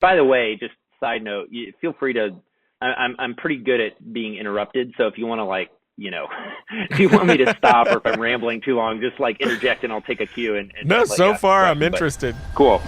By the way, just side note, feel free to, I'm pretty good at being interrupted. So if you want to if you want me to stop or if I'm rambling too long, just interject and I'll take a cue. And no, so far I'm interested. Cool.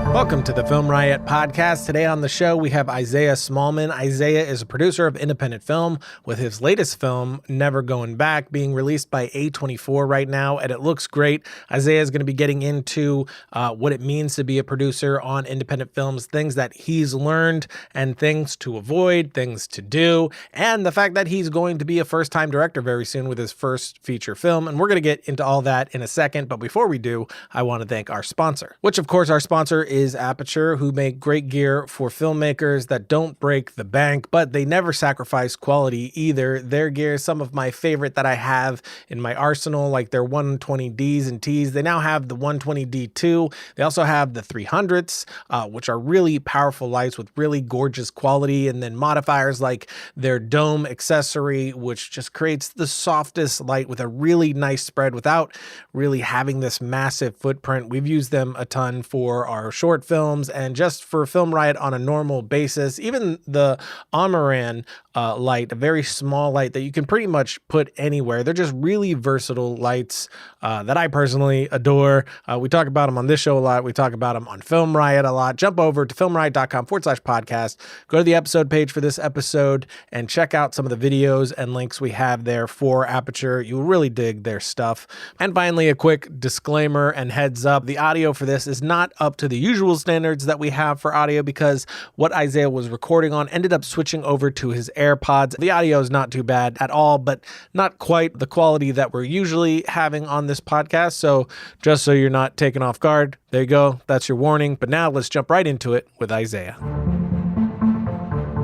Welcome to the Film Riot podcast. Today on the show, we have Isaiah Smallman. Isaiah is a producer of independent film with his latest film, Never Goin Back, being released by A24 right now, and it looks great. Isaiah is going to be getting into what it means to be a producer on independent films, things that he's learned and things to avoid, things to do, and the fact that he's going to be a first-time director very soon with his first feature film, and we're going to get into all that in a second, but before we do, I want to thank our sponsor, which of course our sponsor is Aperture, who make great gear for filmmakers that don't break the bank, but they never sacrifice quality either. Their gear is some of my favorite that I have in my arsenal, like their 120Ds and Ts. They now have the 120D2. They also have the 300s, which are really powerful lights with really gorgeous quality, and then modifiers like their dome accessory, which just creates the softest light with a really nice spread without really having this massive footprint. We've used them a ton for our short films and just for Film Riot on a normal basis. Even the Amaran light, a very small light that you can pretty much put anywhere. They're just really versatile lights that I personally adore. We talk about them on this show a lot. We talk about them on Film Riot a lot. Jump over to filmriot.com/podcast. Go to the episode page for this episode and check out some of the videos and links we have there for Aperture. You'll really dig their stuff. And finally, a quick disclaimer and heads up. The audio for this is not up to the usual standards that we have for audio because what Isaiah was recording on ended up switching over to his AirPods. The audio is not too bad at all, but not quite the quality that we're usually having on this podcast. So just so you're not taken off guard, there you go. That's your warning. But now let's jump right into it with Isaiah.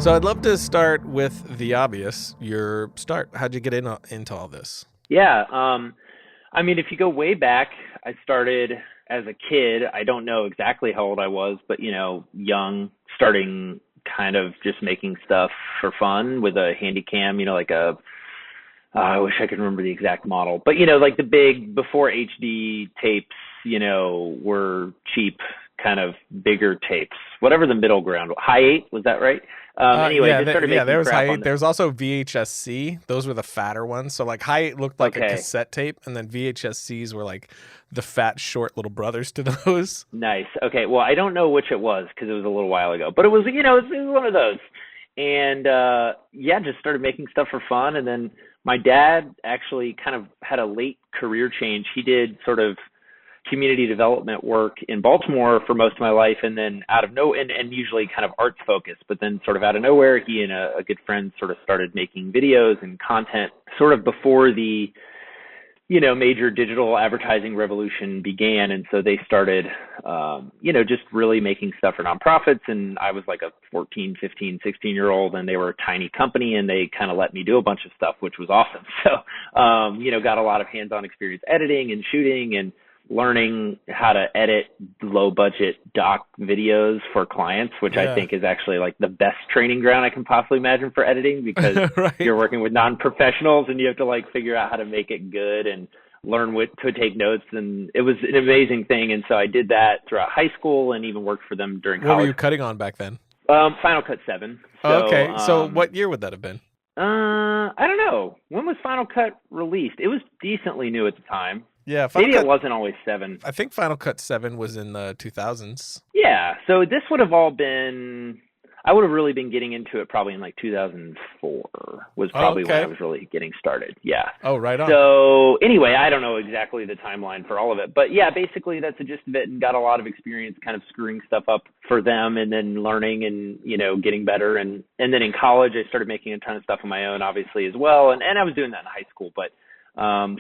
So I'd love to start with the obvious, your start. How'd you get into all this? Yeah. If you go way back, I started as a kid. I don't know exactly how old I was, but, young, starting kind of just making stuff for fun with a handy cam, I wish I could remember the exact model, but, the big, before HD tapes, were cheap, kind of bigger tapes, whatever the middle ground. High 8, was that right? There was High 8. There was also VHS-C. Those were the fatter ones. So High 8 looked like a cassette tape, and then VHS-Cs were like the fat, short little brothers to those. Nice. Okay. Well, I don't know which it was because it was a little while ago, but it was, it was one of those. And just started making stuff for fun. And then my dad actually kind of had a late career change. He did sort of community development work in Baltimore for most of my life, and then and usually kind of arts focused, but then sort of out of nowhere, he and a good friend sort of started making videos and content sort of before the, major digital advertising revolution began. And so they started, just really making stuff for nonprofits. And I was like a 14, 15, 16-year-old, and they were a tiny company, and they kind of let me do a bunch of stuff, which was awesome. So, got a lot of hands-on experience editing and shooting and learning how to edit low budget doc videos for clients, which I think is actually like the best training ground I can possibly imagine for editing, because right. You're working with non-professionals and you have to figure out how to make it good and learn what to take notes. And it was an amazing thing. And so I did that throughout high school and even worked for them during college. What were you cutting on back then? Final Cut 7. Okay. So what year would that have been? I don't know. When was Final Cut released? It was decently new at the time. Yeah, it wasn't always 7. I think Final Cut 7 was in the 2000s. Yeah, so this would have all been, I would have really been getting into it probably in 2004 was probably when I was really getting started. Yeah. Oh, right on. So anyway, I don't know exactly the timeline for all of it, but yeah, basically that's the gist of it, and got a lot of experience kind of screwing stuff up for them and then learning and, getting better. And then in college, I started making a ton of stuff on my own, obviously, as well. And I was doing that in high school, but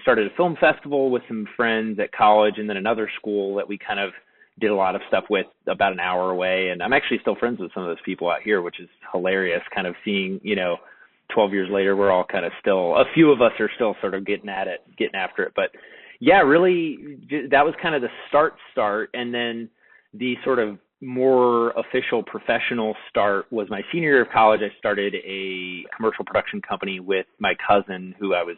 started a film festival with some friends at college, and then another school that we kind of did a lot of stuff with about an hour away. And I'm actually still friends with some of those people out here, which is hilarious, kind of seeing, 12 years later, we're all kind of still, a few of us are still sort of getting after it. But yeah, really, that was kind of the start. And then the sort of more official professional start was my senior year of college. I started a commercial production company with my cousin, who I was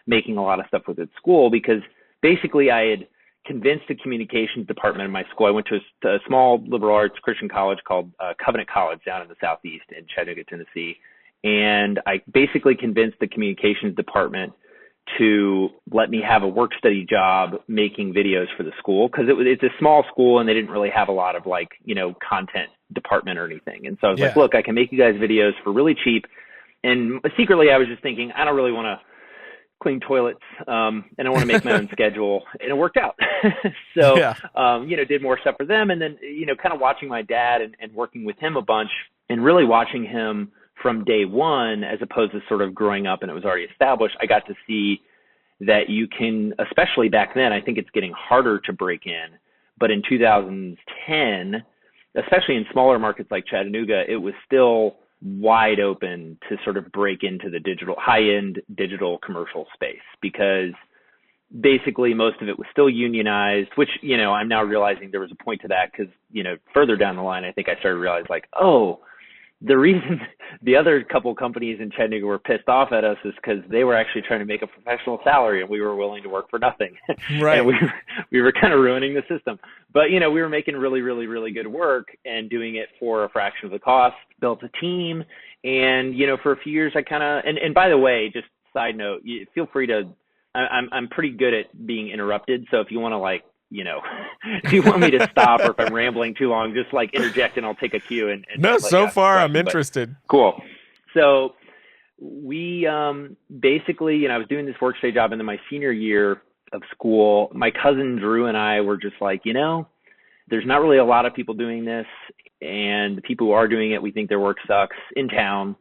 making a lot of stuff with at school, because basically I had convinced the communications department in my school. I went to a small liberal arts Christian college called Covenant College down in the Southeast in Chattanooga, Tennessee. And I basically convinced the communications department to let me have a work study job making videos for the school, because it's a small school and they didn't really have a lot of content department or anything. And so I was like, look, I can make you guys videos for really cheap. And secretly I was just thinking, I don't really want to clean toilets, and I want to make my own schedule, and it worked out. So, did more stuff for them. And then, kind of watching my dad and working with him a bunch, and really watching him from day one, as opposed to sort of growing up and it was already established, I got to see that you can, especially back then, I think it's getting harder to break in, but in 2010, especially in smaller markets like Chattanooga, it was still wide open to sort of break into the high-end digital commercial space, because basically most of it was still unionized, which, I'm now realizing there was a point to that, because, further down the line, I think I started to realize the reason the other couple companies in Chattanooga were pissed off at us is because they were actually trying to make a professional salary and we were willing to work for nothing. Right. And we were kind of ruining the system. But, we were making really, really, really good work and doing it for a fraction of the cost, built a team. And, for a few years I kind of, and by the way, just side note, feel free to, I'm pretty good at being interrupted. So if you want to if you want me to stop, or if I'm rambling too long, just interject and I'll take a cue. And no, so far I'm interested. Cool. So we basically, I was doing this work study job, and then my senior year of school, my cousin Drew and I were just there's not really a lot of people doing this, and the people who are doing it, we think their work sucks in town.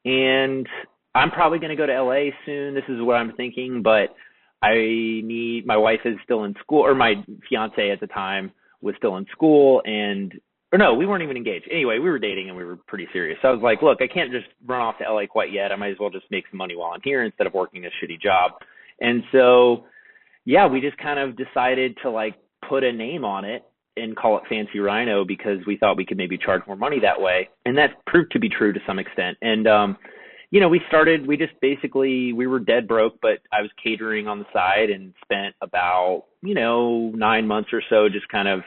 And I'm probably going to go to LA soon. This is what I'm thinking, but my wife is still in school, or my fiance at the time was still in school, we weren't even engaged. Anyway, we were dating and we were pretty serious. So I was like, look, I can't just run off to LA quite yet. I might as well just make some money while I'm here instead of working a shitty job. And so, we just kind of decided to put a name on it and call it Fancy Rhino, because we thought we could maybe charge more money that way. And that proved to be true to some extent. And, we were dead broke, but I was catering on the side and spent about, 9 months or so just kind of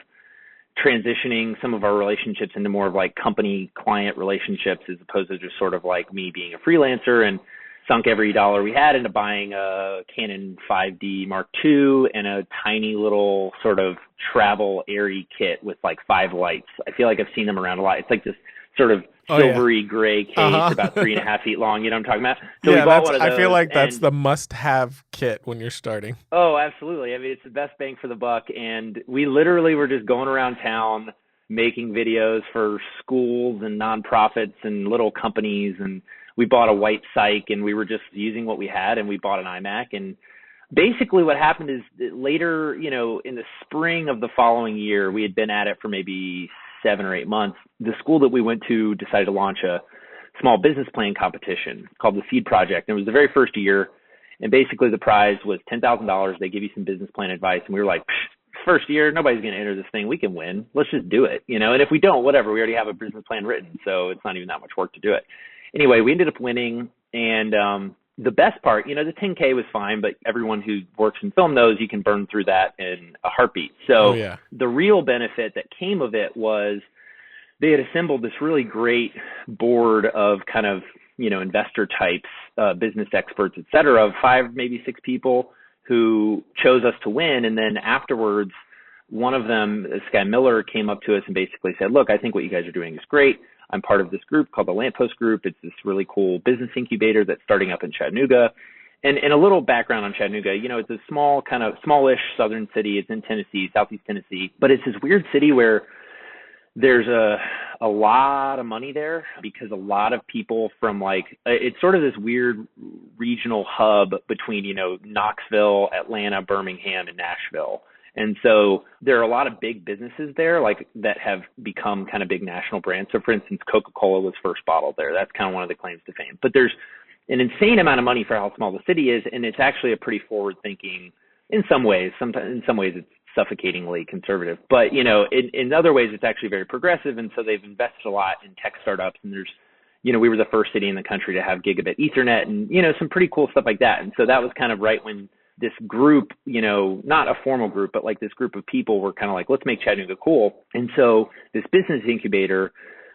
transitioning some of our relationships into more of company client relationships, as opposed to just sort of me being a freelancer, and sunk every dollar we had into buying a Canon 5D Mark II and a tiny little sort of travel airy kit with 5 lights. I feel like I've seen them around a lot. It's this sort of silvery gray case, about 3.5 feet long. You know what I'm talking about? So we bought one of those, I feel like that's the must-have kit when you're starting. Oh, absolutely. I mean, it's the best bang for the buck. And we literally were just going around town making videos for schools and nonprofits and little companies. And we bought a white Psych, and we were just using what we had, and we bought an iMac. And basically what happened is that later, in the spring of the following year, we had been at it for maybe 7 or 8 months. The school that we went to decided to launch a small business plan competition called the Seed Project. And it was the very first year. And basically the prize was $10,000. They give you some business plan advice. And we were like, first year, nobody's going to enter this thing. We can win. Let's just do it. And if we don't, whatever, we already have a business plan written. So it's not even that much work to do it. Anyway, we ended up winning. And the best part, the 10K was fine, but everyone who works in film knows you can burn through that in a heartbeat. So the real benefit that came of it was they had assembled this really great board of kind of, investor types, business experts, et cetera, of 5, maybe 6 people who chose us to win. And then afterwards, one of them, this guy Miller, came up to us and basically said, look, I think what you guys are doing is great. I'm part of this group called the Lamppost Group. It's this really cool business incubator that's starting up in Chattanooga. And a little background on Chattanooga, it's a small, kind of smallish southern city. It's in Tennessee, southeast Tennessee. But it's this weird city where there's a lot of money there, because a lot of people from it's sort of this weird regional hub between, Knoxville, Atlanta, Birmingham, and Nashville. And so there are a lot of big businesses there, that have become kind of big national brands. So for instance, Coca-Cola was first bottled there. That's kind of one of the claims to fame. But there's an insane amount of money for how small the city is. And it's actually a pretty forward thinking in some ways. Sometimes in some ways it's suffocatingly conservative, but in other ways it's actually very progressive. And so they've invested a lot in tech startups, and there's, we were the first city in the country to have gigabit Ethernet and, some pretty cool stuff like that. And so that was kind of right when this group, not a formal group, but like this group of people were kind of like, let's make Chattanooga cool. And so this business incubator,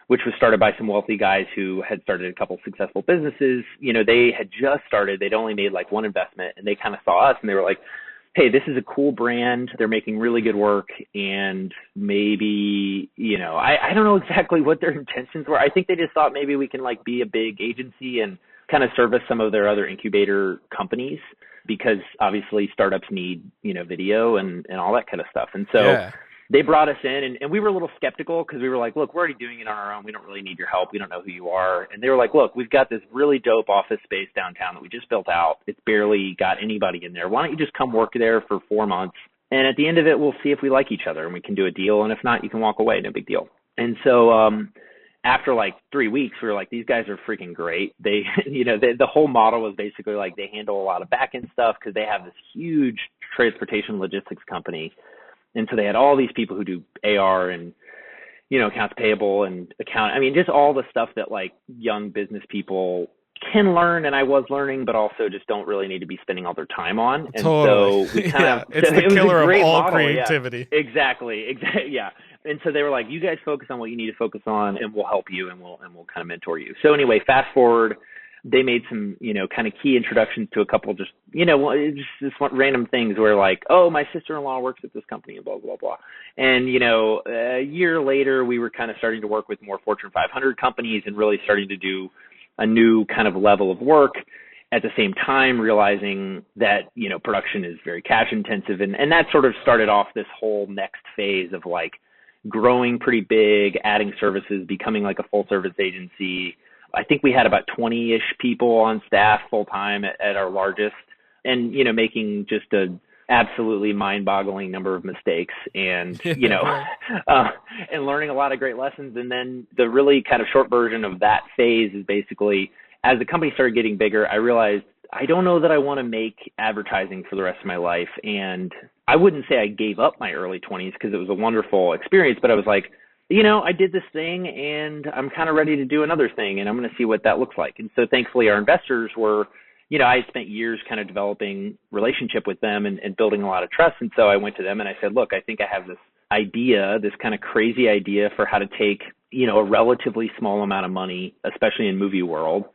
which was started by some wealthy guys who had started a couple successful businesses, they had just started, they'd only made like one investment, and they kind of saw us and they were like, hey, this is a cool brand. They're making really good work. And maybe, I don't know exactly what their intentions were. I think they just thought maybe we can like be a big agency and kind of service some of their other incubator companies, because obviously startups need, video and all that kind of stuff. And so they brought us in, and we were a little skeptical because we were like, look, we're already doing it on our own. We don't really need your help. We don't know who you are. And they were like, look, we've got this really dope office space downtown that we just built out. It's barely got anybody in there. Why don't you just come work there for 4 months? And at the end of it, we'll see if we like each other and we can do a deal. And if not, you can walk away. No big deal. And so after like 3 weeks, we were like, these guys are freaking great. They, the whole model was basically like they handle a lot of back end stuff because they have this huge transportation logistics company. And so they had all these people who do AR and, accounts payable and just all the stuff that like young business people can learn. And I was learning, but also just don't really need to be spending all their time on. And totally. so we kind of, it's the killer of all model. creativity. Yeah, exactly. Yeah. And so they were like, you guys focus on what you need to focus on and we'll help you and we'll kind of mentor you. So anyway, fast forward, they made some, kind of key introductions to a couple just random things where like, oh, my sister-in-law works at this company and blah, blah, blah. And, a year later, we were kind of starting to work with more Fortune 500 companies and really starting to do a new kind of level of work, at the same time realizing that, production is very cash intensive. And that sort of started off this whole next phase of like growing pretty big, adding services, becoming like a full service agency. I think we had about 20-ish people on staff full time at our largest, and, making just a absolutely mind-boggling number of mistakes and, and learning a lot of great lessons. And then the really kind of short version of that phase is basically, as the company started getting bigger, I realized I don't know that I want to make advertising for the rest of my life. And I wouldn't say I gave up my early 20s because it was a wonderful experience, but I was like, I did this thing and I'm kind of ready to do another thing and I'm going to see what that looks like. And so thankfully our investors were, I spent years kind of developing relationship with them and building a lot of trust. And so I went to them and I said, look, I think I have this idea, this kind of crazy idea for how to take, a relatively small amount of money, especially in movie world,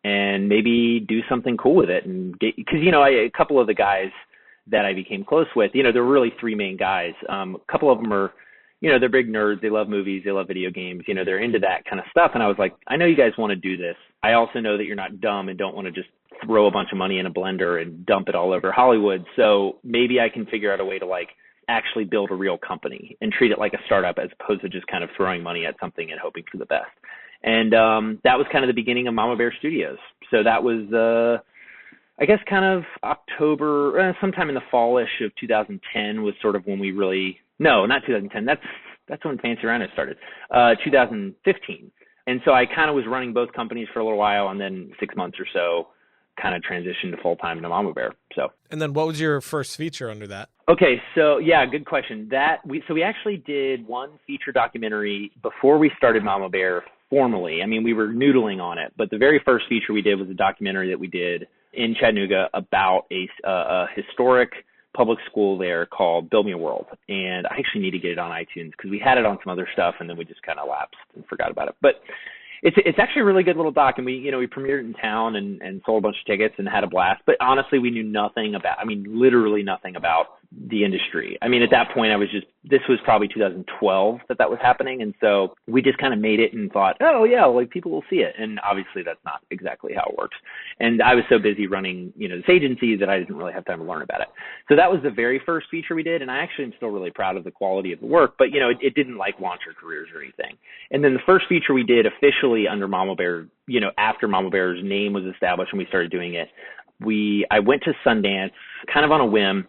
and maybe do something cool with it. And because, a couple of the guys that I became close with, there were really three main guys. A couple of them are, they're big nerds. They love movies. They love video games. They're into that kind of stuff. And I was like, I know you guys want to do this. I also know that you're not dumb and don't want to just throw a bunch of money in a blender and dump it all over Hollywood. So maybe I can figure out a way to like actually build a real company and treat it like a startup as opposed to just kind of throwing money at something and hoping for the best. And that was kind of the beginning of Mama Bear Studios. So that was, I guess, kind of October, sometime in the fall-ish of 2010 was sort of when we really, no, not 2010. That's when Fancy Rhino started, 2015. And so I kind of was running both companies for a little while, and then 6 months or so kind of transitioned to full-time to Mama Bear. So. And then what was your first feature under that? Okay, so yeah, good question. We actually did one feature documentary before we started Mama Bear formally. I mean, we were noodling on it, but the very first feature we did was a documentary that we did in Chattanooga about a historic public school there called Build Me a World. And I actually need to get it on iTunes because we had it on some other stuff and then we just kind of lapsed and forgot about it. But it's actually a really good little doc, and we premiered it in town and sold a bunch of tickets and had a blast. But honestly, we knew nothing about, literally nothing about the industry. At that point, this was probably 2012 that was happening. And so we just kind of made it and thought, oh yeah, like people will see it. And obviously that's not exactly how it works. And I was so busy running, this agency that I didn't really have time to learn about it. So that was the very first feature we did. And I actually am still really proud of the quality of the work, but it didn't like launch our careers or anything. And then the first feature we did officially under Mama Bear, after Mama Bear's name was established and we started doing it, I went to Sundance kind of on a whim.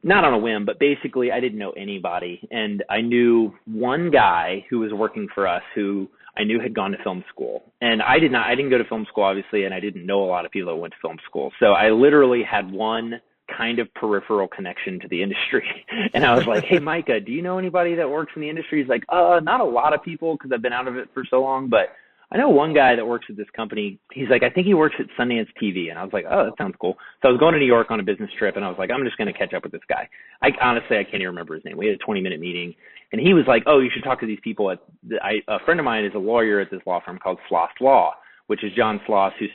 Not on a whim, but basically I didn't know anybody. And I knew one guy who was working for us who I knew had gone to film school. And I didn't go to film school, obviously, and I didn't know a lot of people that went to film school. So I literally had one kind of peripheral connection to the industry. And I was like, hey, Micah, do you know anybody that works in the industry? He's like, not a lot of people because I've been out of it for so long, but I know one guy that works at this company. He's like, I think he works at Sundance TV. And I was like, oh, that sounds cool. So I was going to New York on a business trip, and I was like, I'm just going to catch up with this guy. Honestly, I can't even remember his name. We had a 20-minute meeting, and he was like, oh, you should talk to these people. A friend of mine is a lawyer at this law firm called Sloss Law, which is John Sloss, who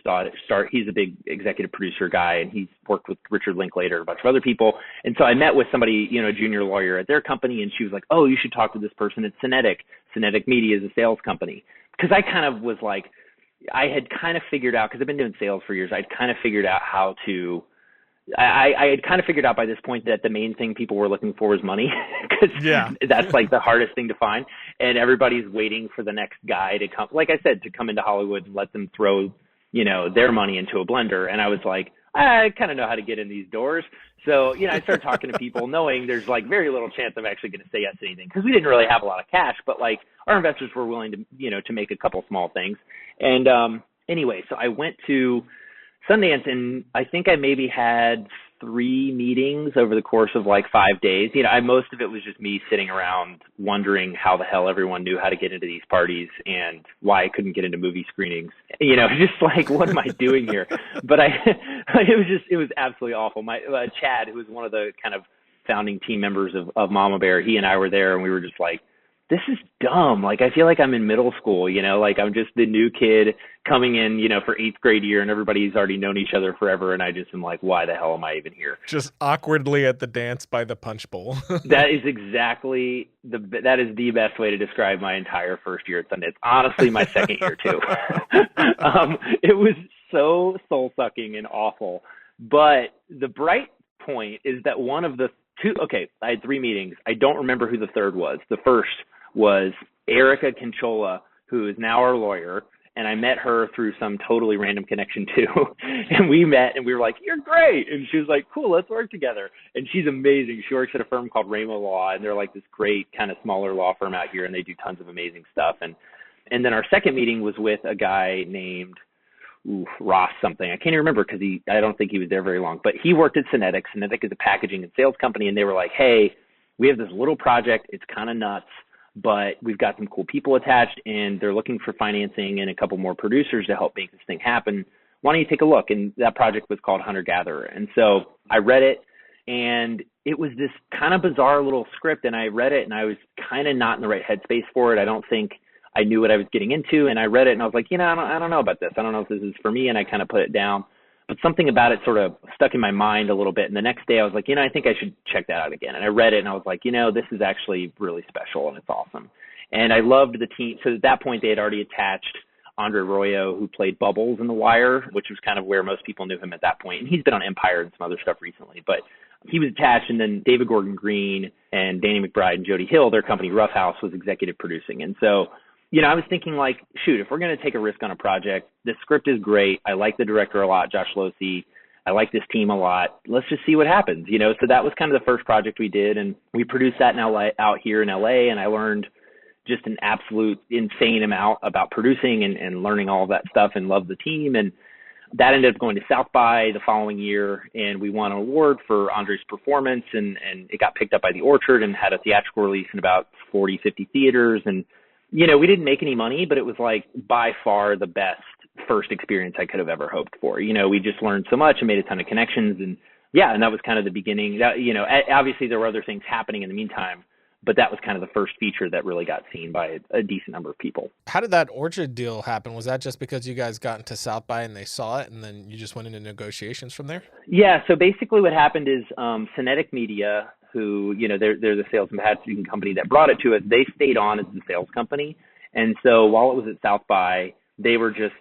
he's a big executive producer guy, and he's worked with Richard Linklater and a bunch of other people. And so I met with somebody, a junior lawyer at their company, and she was like, oh, you should talk to this person at Synetic. Synetic Media is a sales company. Because I kind of was like, I had kind of figured out, because I've been doing sales for years, I'd kind of figured out how to, I had kind of figured out by this point that the main thing people were looking for was money, because that's like the hardest thing to find. And everybody's waiting for the next guy to come, like I said, to come into Hollywood and let them throw, their money into a blender. And I was like, I kind of know how to get in these doors. So, I started talking to people knowing there's like very little chance I'm actually going to say yes to anything, because we didn't really have a lot of cash, but like our investors were willing to, to make a couple small things. And anyway, so I went to Sundance, and I think I maybe had 3 meetings over the course of like 5 days. Most of it was just me sitting around wondering how the hell everyone knew how to get into these parties and why I couldn't get into movie screenings. Just like, what am I doing here? But it was absolutely awful. My Chad, who was one of the kind of founding team members of Mama Bear, he and I were there, and we were just like, this is dumb. Like, I feel like I'm in middle school, like I'm just the new kid coming in, for 8th grade year, and everybody's already known each other forever. And I just am like, why the hell am I even here? Just awkwardly at the dance by the punch bowl. That is exactly that is the best way to describe my entire first year at Sundance. Honestly, my second year too. It was so soul sucking and awful. But the bright point is that one of the two, I had 3 meetings. I don't remember who the third was. The first was Erica Conchola, who is now our lawyer, and I met her through some totally random connection too. And we met, and we were like, you're great. And she was like, cool, let's work together. And she's amazing. She works at a firm called Ramo Law, and they're like this great kind of smaller law firm out here, and they do tons of amazing stuff. And then our second meeting was with a guy named Ross something. I can't even remember, because I don't think he was there very long, but he worked at Synetic. Synetic is a packaging and sales company, and they were like, hey, we have this little project. It's kind of nuts, but we've got some cool people attached, and they're looking for financing and a couple more producers to help make this thing happen. Why don't you take a look? And that project was called Hunter Gatherer. And so I read it, and it was this kind of bizarre little script, and I read it, and I was kind of not in the right headspace for it. I don't think I knew what I was getting into, and I read it, and I was like, I don't know about this. I don't know if this is for me, and I kind of put it down. But something about it sort of stuck in my mind a little bit. And the next day I was like, I think I should check that out again. And I read it, and I was like, this is actually really special, and it's awesome. And I loved the team. So at that point, they had already attached Andre Royo, who played Bubbles in The Wire, which was kind of where most people knew him at that point. And he's been on Empire and some other stuff recently. But he was attached, and then David Gordon Green and Danny McBride and Jody Hill, their company Rough House, was executive producing. And so I was thinking like, shoot, if we're going to take a risk on a project, the script is great. I like the director a lot, Josh Losey. I like this team a lot. Let's just see what happens, So that was kind of the first project we did, and we produced that in LA, out here in LA, and I learned just an absolute insane amount about producing and learning all of that stuff, and loved the team. And that ended up going to South by the following year, and we won an award for Andre's performance, and it got picked up by The Orchard and had a theatrical release in about 40, 50 theaters. And we didn't make any money, but it was like by far the best first experience I could have ever hoped for. We just learned so much and made a ton of connections, and that was kind of the beginning. That, obviously there were other things happening in the meantime, but that was kind of the first feature that really got seen by a decent number of people. How did that Orchard deal happen? Was that just because you guys got into South by and they saw it, and then you just went into negotiations from there? Yeah. So basically what happened is Synetic Media, who, they're the sales and packaging company that brought it to us, they stayed on as the sales company. And so while it was at South by, they were just,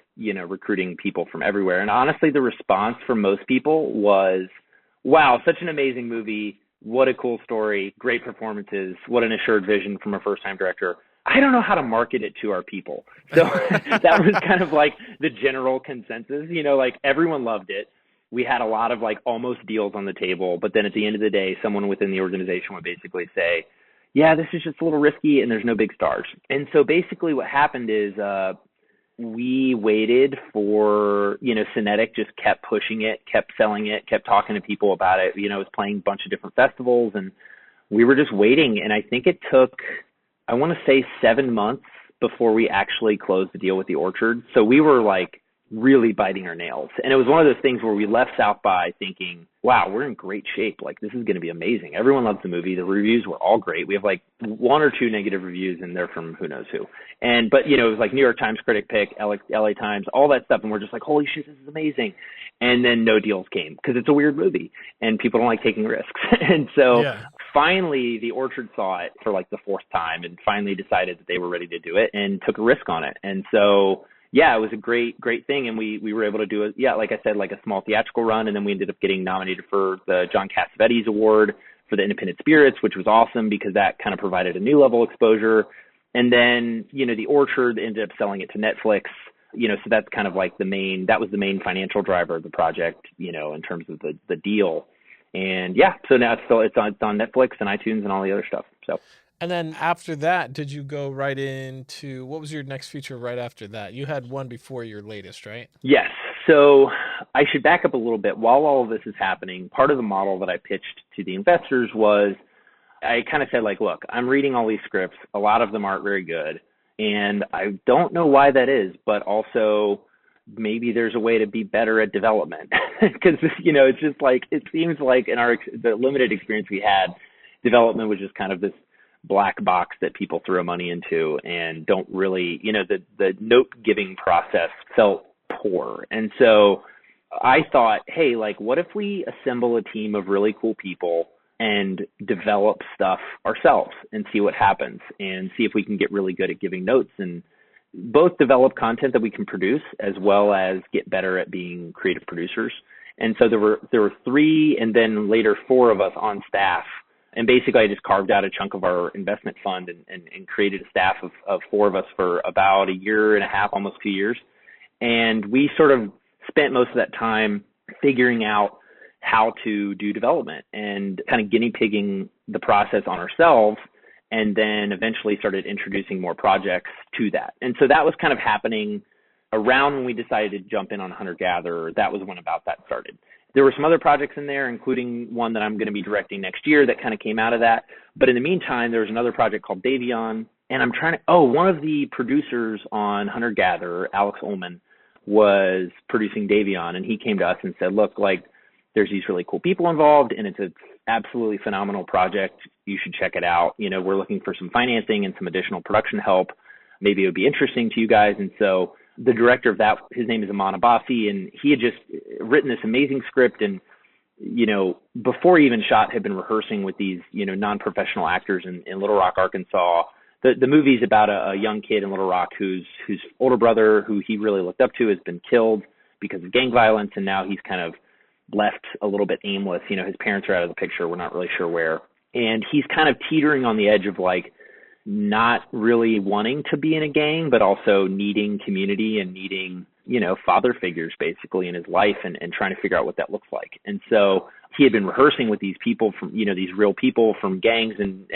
recruiting people from everywhere. And honestly, the response from most people was, wow, such an amazing movie. What a cool story. Great performances. What an assured vision from a first-time director. I don't know how to market it to our people. So that was kind of like the general consensus, everyone loved it. We had a lot of like almost deals on the table, but then at the end of the day, someone within the organization would basically say, yeah, this is just a little risky and there's no big stars. And so basically what happened is we waited for, Synetic just kept pushing it, kept selling it, kept talking to people about it. It was playing a bunch of different festivals, and we were just waiting. And I think it took, I want to say 7 months before we actually closed the deal with the Orchard. So we were like really biting our nails. And it was one of those things where we left South by thinking, wow, we're in great shape. Like, this is going to be amazing. Everyone loves the movie. The reviews were all great. We have like 1 or 2 negative reviews, and they're from who knows who. But it was like New York Times critic pick, LA Times, all that stuff. And we're just like, holy shit, this is amazing. And then no deals came because it's a weird movie and people don't like taking risks. And so finally the Orchard saw it for like the 4th time and finally decided that they were ready to do it and took a risk on it. And so yeah, it was a great thing. And we were able to do it. Yeah, like I said, like a small theatrical run. And then we ended up getting nominated for the John Cassavetes Award for the Independent Spirits, which was awesome because that kind of provided a new level exposure. And then, the Orchard ended up selling it to Netflix, so that's kind of like that was the main financial driver of the project, in terms of the deal. And yeah, so now it's on Netflix and iTunes and all the other stuff. So. And then after that, did you go right into, what was your next feature right after that? You had one before your latest, right? Yes. So I should back up a little bit. While all of this is happening, part of the model that I pitched to the investors was I kind of said, like, look, I'm reading all these scripts. A lot of them aren't very good. And I don't know why that is, but also maybe there's a way to be better at development. Because, it's just like, it seems like in the limited experience we had, development was just kind of this black box that people throw money into and don't really, the note giving process felt poor. And so I thought, hey, like, what if we assemble a team of really cool people and develop stuff ourselves and see what happens and see if we can get really good at giving notes and both develop content that we can produce as well as get better at being creative producers. And so there were 3 and then later 4 of us on staff. And basically, I just carved out a chunk of our investment fund and created a staff of 4 of us for about a year and a half, almost 2 years. And we sort of spent most of that time figuring out how to do development and kind of guinea pigging the process on ourselves, and then eventually started introducing more projects to that. And so that was kind of happening around when we decided to jump in on Hunter Gatherer. That was when about that started. There were some other projects in there, including one that I'm going to be directing next year that kind of came out of that. But in the meantime, there was another project called Davion. And one of the producers on Hunter Gatherer, Alex Ullman, was producing Davion. And he came to us and said, look, like, there's these really cool people involved, and it's an absolutely phenomenal project. You should check it out. We're looking for some financing and some additional production help. Maybe it would be interesting to you guys. And so the director of that, his name is Aman Abbasi, and he had just written this amazing script. And, before he even shot, had been rehearsing with these, non-professional actors in Little Rock, Arkansas. The movie's about a young kid in Little Rock whose older brother, who he really looked up to, has been killed because of gang violence. And now he's kind of left a little bit aimless. His parents are out of the picture. We're not really sure where. And he's kind of teetering on the edge of like not really wanting to be in a gang, but also needing community and needing, father figures basically in his life and trying to figure out what that looks like. And so he had been rehearsing with these people from, these real people from gangs and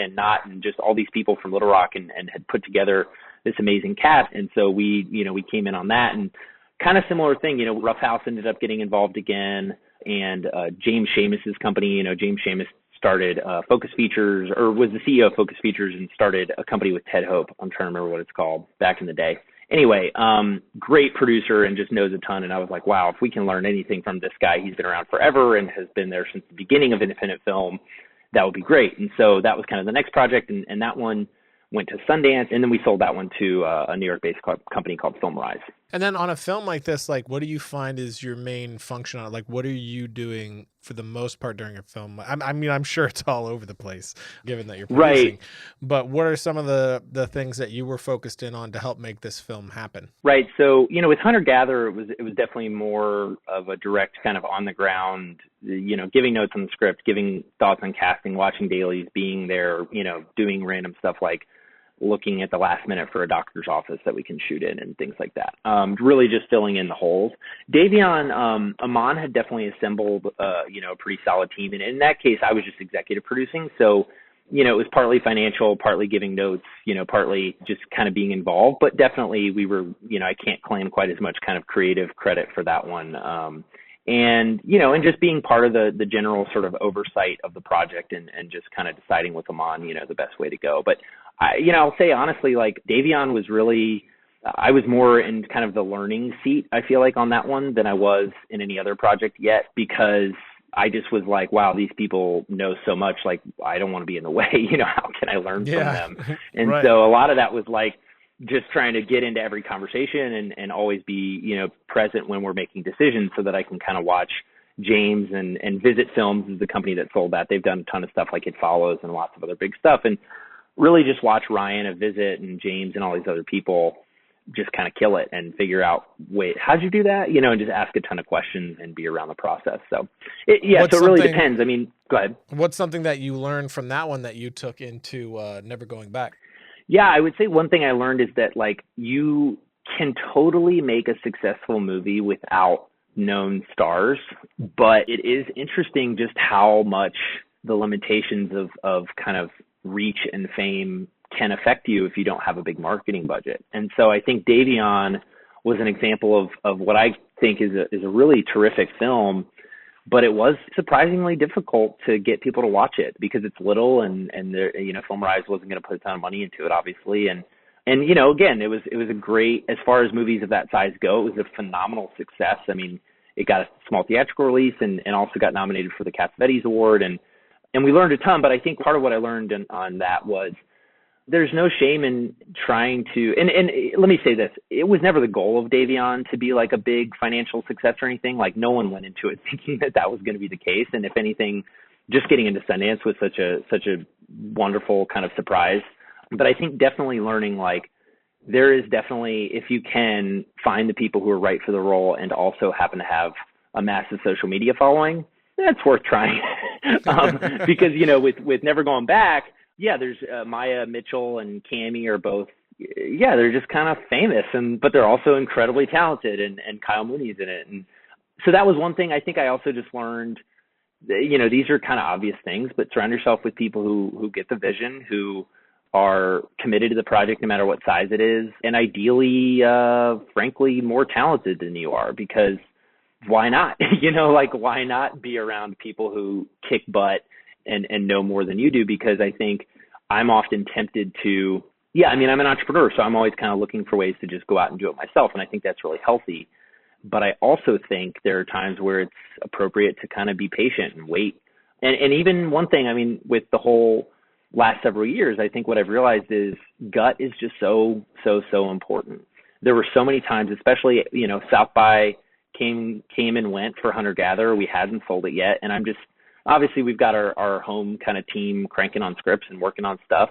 just all these people from Little Rock and had put together this amazing cast. And so we came in on that, and kind of similar thing, Rough House ended up getting involved again. And James Seamus's company, James Seamus started Focus Features, or was the CEO of Focus Features, and started a company with Ted Hope. I'm trying to remember what it's called back in the day. Anyway, great producer and just knows a ton. And I was like, wow, if we can learn anything from this guy, he's been around forever and has been there since the beginning of independent film, that would be great. And so that was kind of the next project. And that one went to Sundance, and then we sold that one to a New York-based company called FilmRise. And then on a film like this, like, what do you find is your main function on it? Like, what are you doing for the most part during a film? I mean, I'm sure it's all over the place, given that you're producing. Right. But what are some of the things that you were focused in on to help make this film happen? Right. So, with Hunter Gatherer, it was definitely more of a direct kind of on the ground, giving notes on the script, giving thoughts on casting, watching dailies, being there, doing random stuff like looking at the last minute for a doctor's office that we can shoot in and things like that. Really just filling in the holes. Davion, Aman had definitely assembled, a pretty solid team. And in that case, I was just executive producing. So, it was partly financial, partly giving notes, partly just kind of being involved. But definitely we were, I can't claim quite as much kind of creative credit for that one. And just being part of the general sort of oversight of the project and just kind of deciding with Aman, the best way to go. But I'll say honestly, like Davion was really, I was more in kind of the learning seat, I feel like, on that one than I was in any other project yet, because I just was like, wow, these people know so much. Like, I don't want to be in the way. How can I learn from them? And right. so a lot of that was like just trying to get into every conversation and always be, present when we're making decisions so that I can kind of watch James and Visit Films is the company that sold that. They've done a ton of stuff like It Follows and lots of other big stuff. And really just watch Ryan at Visit and James and all these other people just kind of kill it and figure out, wait, how'd you do that? And just ask a ton of questions and be around the process. So so it really depends. I mean, go ahead. What's something that you learned from that one that you took into Never Going Back? Yeah, I would say one thing I learned is that like you can totally make a successful movie without known stars, but it is interesting just how much the limitations of kind of reach and fame can affect you if you don't have a big marketing budget. And so I think Davion was an example of what I think is a really terrific film, but it was surprisingly difficult to get people to watch it because it's little and there, Film Rise wasn't going to put a ton of money into it, obviously. And again, it was a great, as far as movies of that size go, it was a phenomenal success. I mean, it got a small theatrical release and also got nominated for the Cassavetes Award. And we learned a ton, but I think part of what I learned on that was there's no shame in trying to, and let me say this, it was never the goal of Davion to be like a big financial success or anything. Like no one went into it thinking that was going to be the case. And if anything, just getting into Sundance was such a wonderful kind of surprise. But I think definitely learning, like, there is definitely, if you can find the people who are right for the role and also happen to have a massive social media following, that's worth trying. Because, with Never Going Back, yeah, there's Maya Mitchell and Cammie are both, yeah, they're just kind of famous, but they're also incredibly talented, and Kyle Mooney's in it. And so that was one thing I think I also just learned, these are kind of obvious things, but surround yourself with people who get the vision, who are committed to the project no matter what size it is, and ideally, frankly, more talented than you are, because why not? Why not be around people who kick butt and know more than you do? Because I think I'm often tempted to, I'm an entrepreneur, so I'm always kind of looking for ways to just go out and do it myself. And I think that's really healthy. But I also think there are times where it's appropriate to kind of be patient and wait. And even one thing, with the whole last several years, I think what I've realized is gut is just so important. There were so many times, especially, South by came and went for Hunter Gatherer. We hadn't sold it yet. And I'm just, obviously we've got our home kind of team cranking on scripts and working on stuff,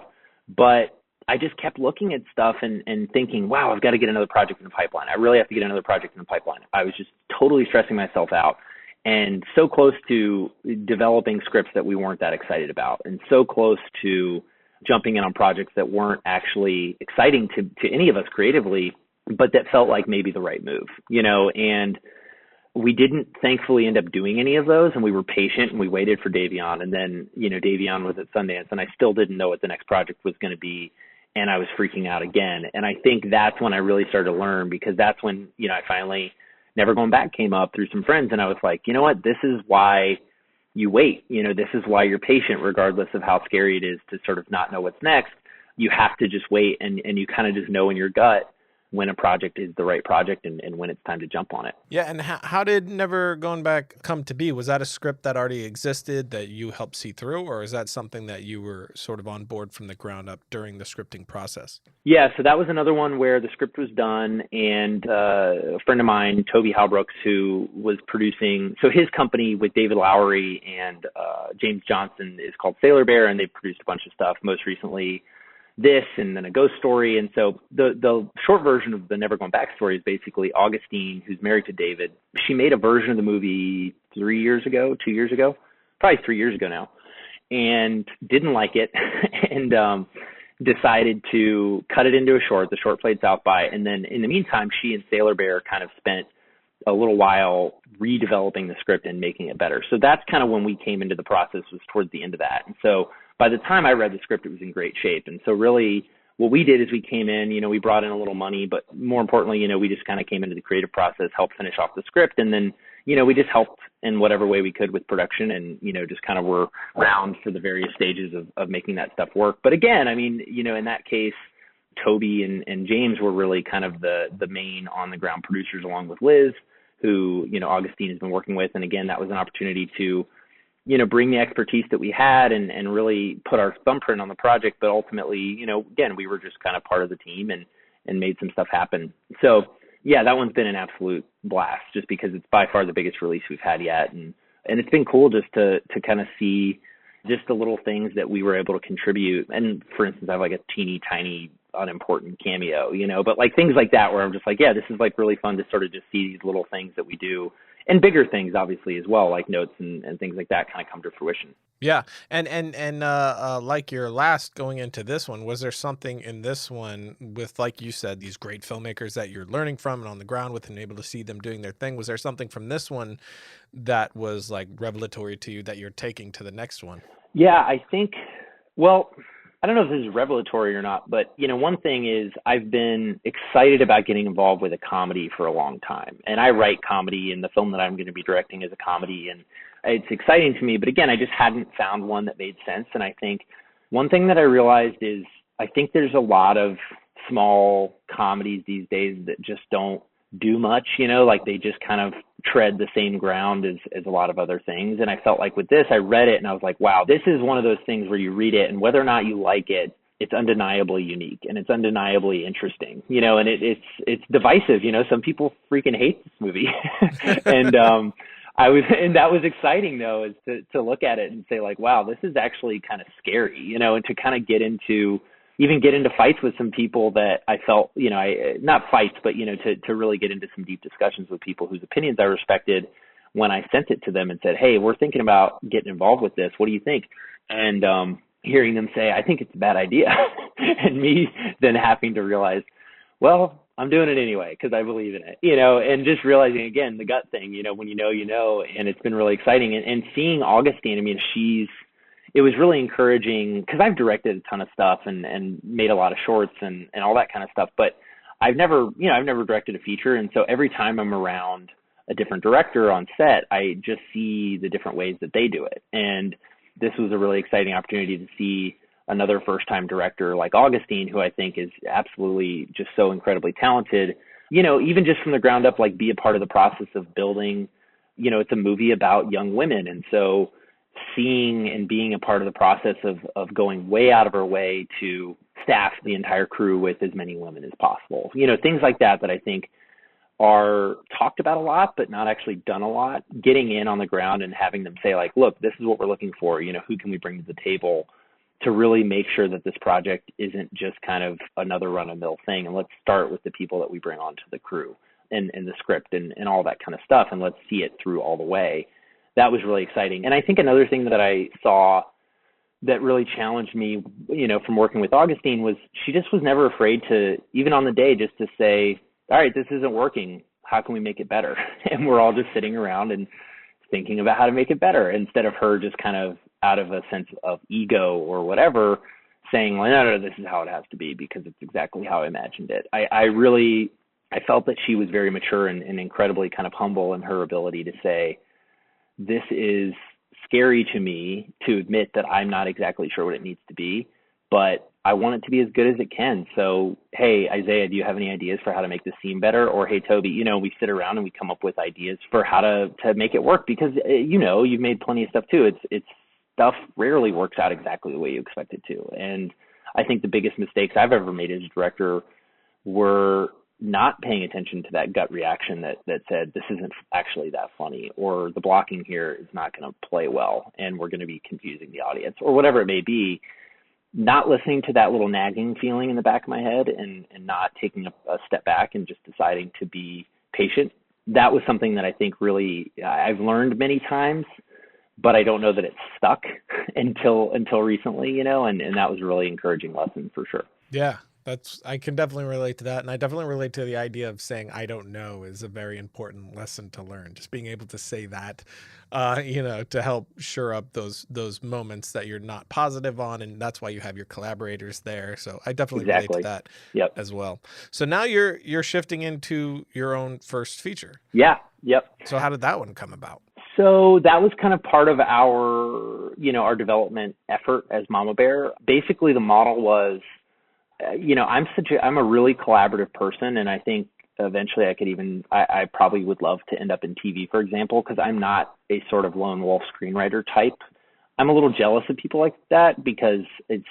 but I just kept looking at stuff and thinking, wow, I've got to get another project in the pipeline. I really have to get another project in the pipeline. I was just totally stressing myself out and so close to developing scripts that we weren't that excited about, and so close to jumping in on projects that weren't actually exciting to any of us creatively, but that felt like maybe the right move, and we didn't thankfully end up doing any of those, and we were patient and we waited for Davion. And then, Davion was at Sundance and I still didn't know what the next project was going to be. And I was freaking out again. And I think that's when I really started to learn, because that's when, I finally, Never Going Back came up through some friends. And I was like, you know what, this is why you wait. This is why you're patient, regardless of how scary it is to sort of not know what's next. You have to just wait, and you kind of just know in your gut when a project is the right project and when it's time to jump on it. Yeah, and how did Never Going Back come to be? Was that a script that already existed that you helped see through, or is that something that you were sort of on board from the ground up during the scripting process? Yeah, so that was another one where the script was done, and a friend of mine, Toby Halbrooks, who was producing, so his company with David Lowery and James Johnson is called Sailor Bear, and they've produced a bunch of stuff, most recently this and then A Ghost Story. And so the short version of the Never Going Back story is basically Augustine, who's married to David. She made a version of the movie 2 years ago now, and didn't like it and decided to cut it into a short. The short played South by, and then in the meantime, she and Sailor Bear kind of spent a little while redeveloping the script and making it better. So that's kind of when we came into the process, was towards the end of that. And so by the time I read the script, it was in great shape. And so really what we did is we came in, we brought in a little money, but more importantly, we just kind of came into the creative process, helped finish off the script. And then, we just helped in whatever way we could with production and, just kind of were around for the various stages of making that stuff work. But again, I mean, in that case, Toby and James were really kind of the main on the ground producers, along with Liz, who, Augustine has been working with. And again, that was an opportunity to, bring the expertise that we had and really put our thumbprint on the project. But ultimately, again, we were just kind of part of the team and made some stuff happen. So yeah, that one's been an absolute blast just because it's by far the biggest release we've had yet. And it's been cool just to kind of see just the little things that we were able to contribute. And for instance, I have like a teeny tiny unimportant cameo, but like things like that where I'm just like, yeah, this is like really fun to sort of just see these little things that we do, and bigger things obviously as well, like notes and things like that kind of come to fruition. Yeah. And like your last going into this one, was there something in this one with, like you said, these great filmmakers that you're learning from and on the ground with and able to see them doing their thing? Was there something from this one that was like revelatory to you that you're taking to the next one? Yeah, I think, well, I don't know if this is revelatory or not, but, one thing is I've been excited about getting involved with a comedy for a long time. And I write comedy, and the film that I'm going to be directing is a comedy, and it's exciting to me. But again, I just hadn't found one that made sense. And I think one thing that I realized is I think there's a lot of small comedies these days that just don't do much, like they just kind of tread the same ground as a lot of other things. And I felt like with this, I read it and I was like, wow, this is one of those things where you read it and whether or not you like it, it's undeniably unique and it's undeniably interesting, and it's divisive. Some people freaking hate this movie. And and that was exciting though, is to look at it and say like, wow, this is actually kind of scary, and to kind of get into fights with some people that I felt, not fights, but, to really get into some deep discussions with people whose opinions I respected when I sent it to them and said, hey, we're thinking about getting involved with this. What do you think? And hearing them say, I think it's a bad idea. And me then having to realize, well, I'm doing it anyway because I believe in it, and just realizing, again, the gut thing, when you know, and it's been really exciting. And seeing Augustine, I mean, it was really encouraging because I've directed a ton of stuff and made a lot of shorts and all that kind of stuff, but I've never directed a feature. And so every time I'm around a different director on set, I just see the different ways that they do it. And this was a really exciting opportunity to see another first-time director like Augustine, who I think is absolutely just so incredibly talented, even just from the ground up, like be a part of the process of building, it's a movie about young women. And so seeing and being a part of the process of going way out of our way to staff the entire crew with as many women as possible, things like that I think are talked about a lot, but not actually done a lot. Getting in on the ground and having them say like, look, this is what we're looking for, who can we bring to the table to really make sure that this project isn't just kind of another run-of-the-mill thing. And let's start with the people that we bring onto the crew and the script and all that kind of stuff. And let's see it through all the way. That was really exciting. And I think another thing that I saw that really challenged me, from working with Augustine was she just was never afraid to, even on the day, just to say, all right, this isn't working. How can we make it better? And we're all just sitting around and thinking about how to make it better instead of her just kind of out of a sense of ego or whatever saying, well, no, this is how it has to be because it's exactly how I imagined it. I felt that she was very mature and incredibly kind of humble in her ability to say, this is scary to me to admit that I'm not exactly sure what it needs to be, but I want it to be as good as it can. So, hey, Isaiah, do you have any ideas for how to make this scene better? Or, hey, Toby, we sit around and we come up with ideas for how to make it work because, you've made plenty of stuff too. It's stuff rarely works out exactly the way you expect it to. And I think the biggest mistakes I've ever made as a director were not paying attention to that gut reaction that said, this isn't actually that funny, or the blocking here is not going to play well and we're going to be confusing the audience, or whatever it may be. Not listening to that little nagging feeling in the back of my head and not taking a step back and just deciding to be patient. That was something that I think really I've learned many times, but I don't know that it's stuck until recently, and that was a really encouraging lesson for sure. Yeah. I can definitely relate to that. And I definitely relate to the idea of saying, I don't know is a very important lesson to learn. Just being able to say that, to help shore up those moments that you're not positive on. And that's why you have your collaborators there. So I definitely relate to that as well. So now you're shifting into your own first feature. Yeah. Yep. So how did that one come about? So that was kind of part of our, our development effort as Mama Bear. Basically, the model was, I'm a really collaborative person, and I think eventually I probably would love to end up in TV, for example, because I'm not a sort of lone wolf screenwriter type. I'm a little jealous of people like that because it's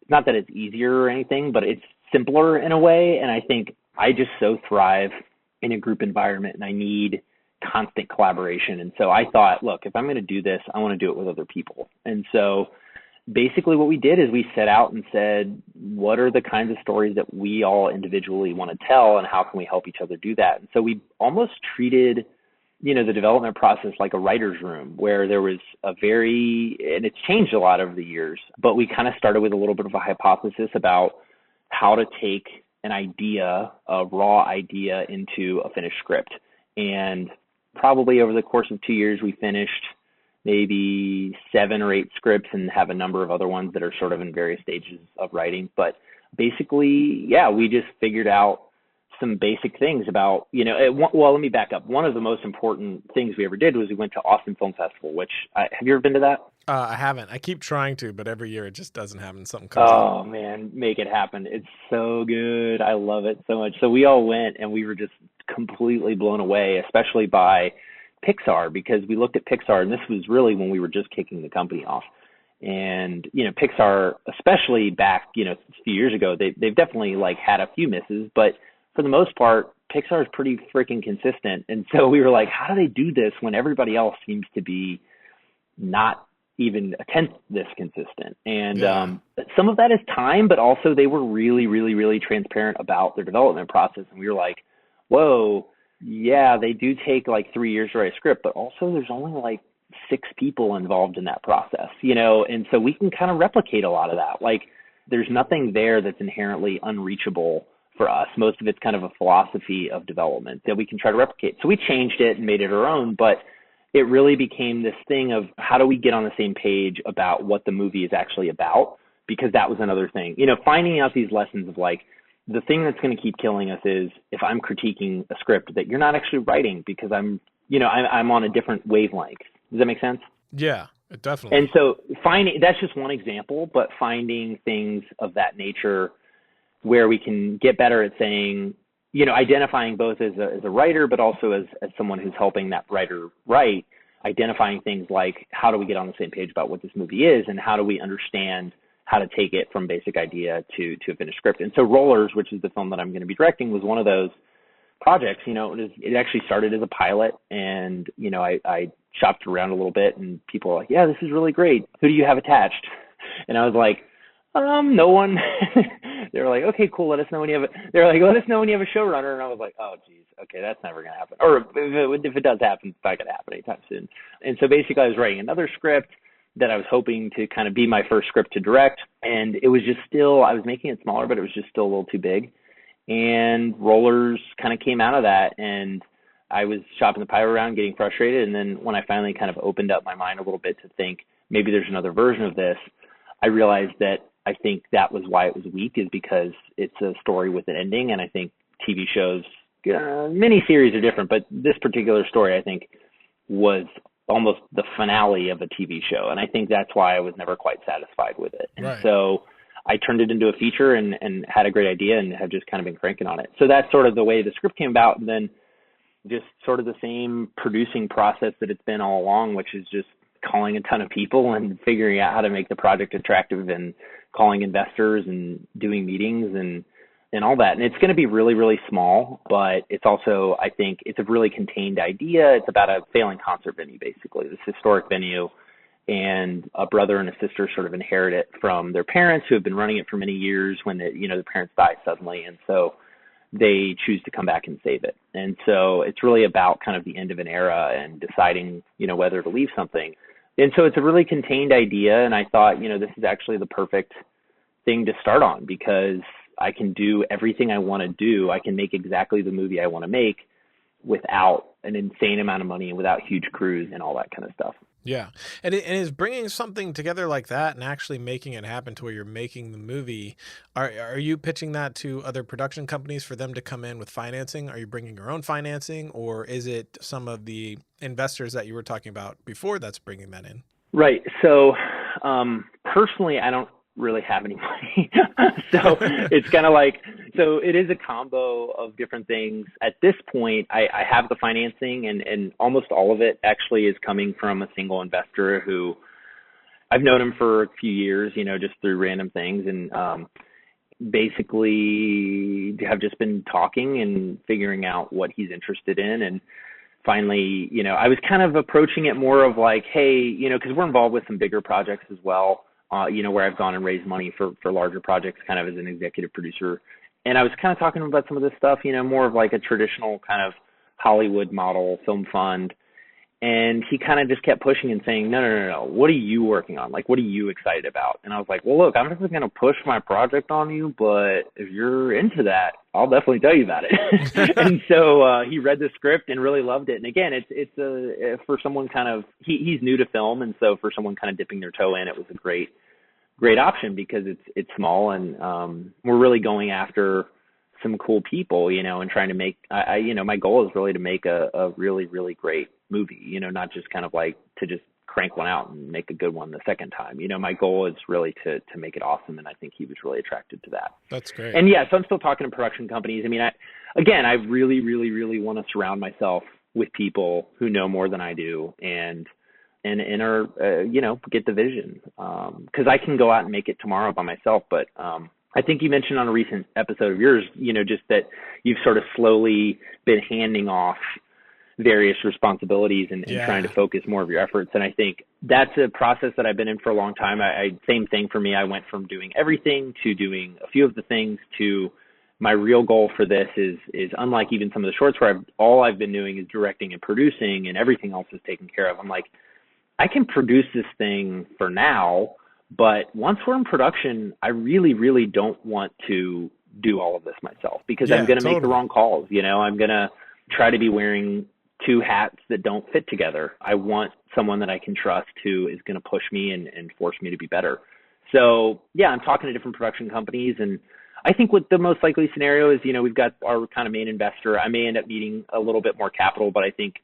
not that it's easier or anything, but it's simpler in a way. And I think I just so thrive in a group environment, and I need constant collaboration. And so I thought, look, if I'm going to do this, I want to do it with other people. And so basically what we did is we set out and said, what are the kinds of stories that we all individually want to tell, and how can we help each other do that? And so we almost treated, the development process like a writer's room, where there was and it's changed a lot over the years, but we kind of started with a little bit of a hypothesis about how to take a raw idea into a finished script. And probably over the course of 2 years, we finished maybe 7 or 8 scripts and have a number of other ones that are sort of in various stages of writing. But basically, we just figured out some basic things about, let me back up. One of the most important things we ever did was we went to Austin Film Festival, have you ever been to that? I haven't. I keep trying to, but every year it just doesn't happen. Something comes up. Oh, man, make it happen. It's so good. I love it so much. So we all went, and we were just completely blown away, especially by Pixar, because we looked at Pixar, and this was really when we were just kicking the company off. And, Pixar, especially back, a few years ago, they've definitely had a few misses, but for the most part, Pixar is pretty freaking consistent. And so we were like, how do they do this when everybody else seems to be not even a tenth this consistent? And some of that is time, but also they were really, really, really transparent about their development process. And we were like, whoa, yeah, they do take 3 years to write a script, but also there's only 6 people involved in that process, and so we can kind of replicate a lot of that. There's nothing there that's inherently unreachable for us. Most of it's kind of a philosophy of development that we can try to replicate. So we changed it and made it our own, but it really became this thing of how do we get on the same page about what the movie is actually about? Because that was another thing, finding out these lessons of the thing that's going to keep killing us is if I'm critiquing a script that you're not actually writing because I'm on a different wavelength. Does that make sense? Yeah, definitely. And so that's just one example, but finding things of that nature where we can get better at saying, identifying both as a writer, but also as someone who's helping that writer write, identifying things like how do we get on the same page about what this movie is, and how do we understand how to take it from basic idea to a finished script. And so Rollers, which is the film that I'm going to be directing, was one of those projects. It actually started as a pilot, and, I shopped around a little bit, and people were like, yeah, this is really great. Who do you have attached? And I was like, no one. They were like, okay, cool. Let us know when you have a showrunner. And I was like, oh, geez. Okay, that's never going to happen. Or if it does happen, it's not going to happen anytime soon. And so basically I was writing another script that I was hoping to kind of be my first script to direct. And it was just I was making it smaller, but it was just still a little too big. And Rollers kind of came out of that. And I was shopping the pilot around, getting frustrated. And then when I finally kind of opened up my mind a little bit to think maybe there's another version of this, I realized that I think that was why it was weak, is because it's a story with an ending. And I think TV shows, miniseries are different, but this particular story, I think, was almost the finale of a TV show. And I think that's why I was never quite satisfied with it. And so I turned it into a feature and had a great idea and have just kind of been cranking on it. So that's sort of the way the script came about. And then just sort of the same producing process that it's been all along, which is just calling a ton of people and figuring out how to make the project attractive and calling investors and doing meetings and all that. And it's going to be really, really small, but it's also, I think it's a really contained idea. It's about a failing concert venue, basically, this historic venue, and a brother and a sister sort of inherit it from their parents who have been running it for many years when the parents die suddenly. And so they choose to come back and save it. And so it's really about kind of the end of an era and deciding, whether to leave something. And so it's a really contained idea. And I thought, this is actually the perfect thing to start on, because I can do everything I want to do. I can make exactly the movie I want to make without an insane amount of money and without huge crews and all that kind of stuff. Yeah. And is bringing something together like that and actually making it happen to where you're making the movie, are you pitching that to other production companies for them to come in with financing? Are you bringing your own financing, or is it some of the investors that you were talking about before that's bringing that in? Right. So, personally, I don't really have any money. So it's kind of like, so it is a combo of different things. At this point, I have the financing, and almost all of it actually is coming from a single investor who I've known him for a few years, just through random things. And, basically have just been talking and figuring out what he's interested in. And finally, I was kind of approaching it more of like, hey, because we're involved with some bigger projects as well, where I've gone and raised money for larger projects kind of as an executive producer. And I was kind of talking about some of this stuff, more of like a traditional kind of Hollywood model film fund. And he kind of just kept pushing and saying, no. What are you working on? Like, what are you excited about? And I was like, well, look, I'm just going to push my project on you, but if you're into that, I'll definitely tell you about it. And so he read the script and really loved it. And again, it's for someone kind of, he's new to film. And so for someone kind of dipping their toe in, it was a great option because it's small, and we're really going after some cool people, and trying to make, my goal is really to make a really, really great movie, not just kind of like to just crank one out and make a good one the second time. My goal is really to make it awesome. And I think he was really attracted to that. That's great. And yeah, so I'm still talking to production companies. I mean, I really, really, really want to surround myself with people who know more than I do and are, get the vision. Cause I can go out and make it tomorrow by myself. But, I think you mentioned on a recent episode of yours, just that you've sort of slowly been handing off various responsibilities and trying to focus more of your efforts. And I think that's a process that I've been in for a long time. Same thing for me. I went from doing everything to doing a few of the things to my real goal for this is unlike even some of the shorts where all I've been doing is directing and producing and everything else is taken care of. I'm like, I can produce this thing for now, but once we're in production, I really, really don't want to do all of this myself because I'm going to make the wrong calls. I'm going to try to be wearing two hats that don't fit together. I want someone that I can trust who is going to push me and force me to be better. So yeah, I'm talking to different production companies, and I think what the most likely scenario is, we've got our kind of main investor. I may end up needing a little bit more capital, but I think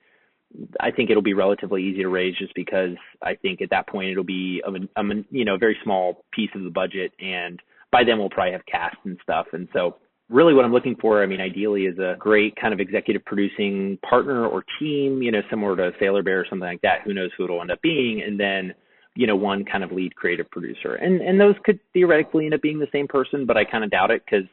it'll be relatively easy to raise just because I think at that point it'll be a very small piece of the budget, and by then we'll probably have cast and stuff. And so really what I'm looking for, ideally is a great kind of executive producing partner or team, similar to Sailor Bear or something like that. Who knows who it'll end up being. And then, one kind of lead creative producer. And those could theoretically end up being the same person, but I kind of doubt it because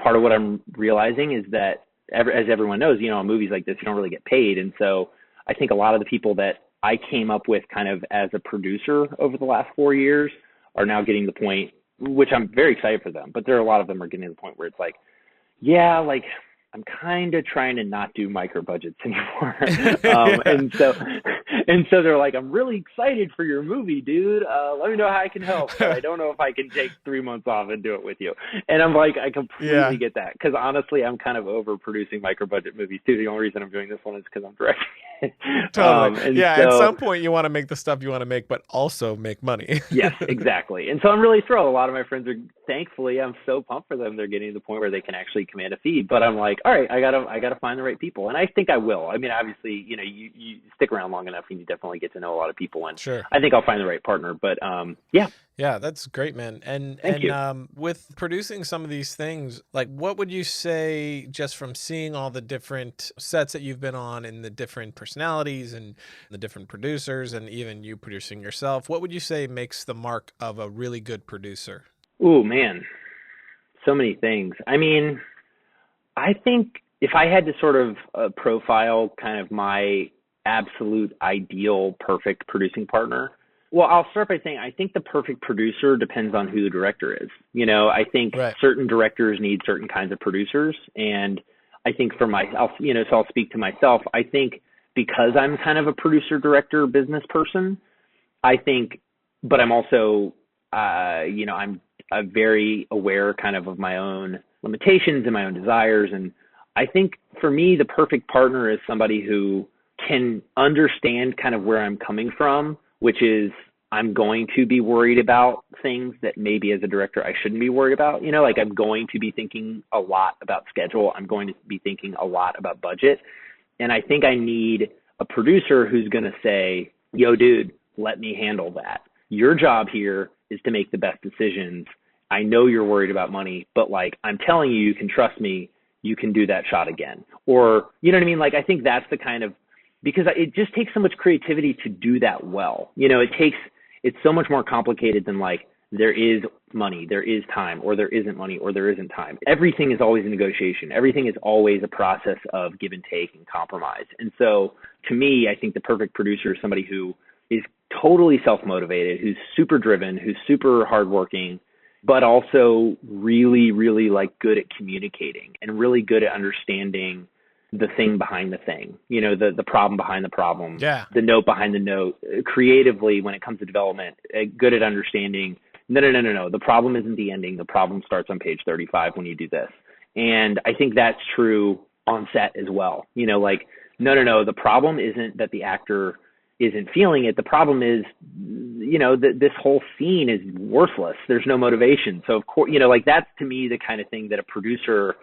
part of what I'm realizing is that as everyone knows, on movies like this, you don't really get paid. And so I think a lot of the people that I came up with kind of as a producer over the last 4 years are now getting the point, which I'm very excited for them, but there are a lot of them are getting to the point where it's like, yeah, like I'm kind of trying to not do micro budgets anymore. And so they're like, I'm really excited for your movie, dude. Let me know how I can help. But I don't know if I can take 3 months off and do it with you. And I'm like, I completely get that. Cause honestly, I'm kind of over producing micro budget movies too. The only reason I'm doing this one is cause I'm directing it. Totally. At some point you want to make the stuff you want to make, but also make money. Yes, exactly. And so I'm really thrilled. A lot of my friends are, thankfully, I'm so pumped for them. They're getting to the point where they can actually command a fee. But I'm like, all right, I gotta find the right people. And I think I will. Obviously, you stick around long enough and you definitely get to know a lot of people. And sure, I think I'll find the right partner. But yeah. Yeah, that's great, man. And with producing some of these things, like what would you say just from seeing all the different sets that you've been on and the different personalities and the different producers and even you producing yourself, what would you say makes the mark of a really good producer? Oh, man. So many things. I think if I had to sort of profile kind of my absolute ideal perfect producing partner, well, I'll start by saying I think the perfect producer depends on who the director is. I think certain directors need certain kinds of producers. And I think so I'll speak to myself. I think because I'm kind of a producer, director, business person, but I'm also, I'm very aware kind of my own limitations and my own desires. And I think for me, the perfect partner is somebody who can understand kind of where I'm coming from, which is I'm going to be worried about things that maybe as a director I shouldn't be worried about. Like I'm going to be thinking a lot about schedule. I'm going to be thinking a lot about budget. And I think I need a producer who's going to say, yo, dude, let me handle that. Your job here is to make the best decisions. I know you're worried about money, but like I'm telling you, you can trust me. You can do that shot again. Or, you know what I mean? Like I think that's the kind of, because it just takes so much creativity to do that well. It's so much more complicated than like there is money, there is time, or there isn't money, or there isn't time. Everything is always a negotiation. Everything is always a process of give and take and compromise. And so to me, I think the perfect producer is somebody who is totally self-motivated, who's super driven, who's super hardworking, but also really, really like good at communicating and really good at understanding the thing behind the thing, the problem behind the problem, the note behind the note. Creatively, when it comes to development, good at understanding, no. The problem isn't the ending. The problem starts on page 35 when you do this. And I think that's true on set as well. Like, no. The problem isn't that the actor isn't feeling it. The problem is, this whole scene is worthless. There's no motivation. So of course, like that's to me the kind of thing that a producer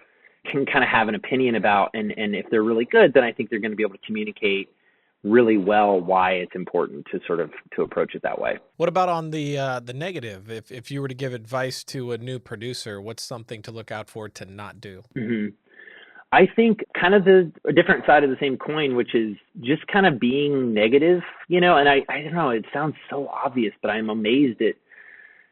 can kind of have an opinion about. And if they're really good, then I think they're going to be able to communicate really well why it's important to approach it that way. What about on the negative? If you were to give advice to a new producer, what's something to look out for to not do? Mm-hmm. I think kind of a different side of the same coin, which is just kind of being negative, and I don't know, it sounds so obvious, but I'm amazed at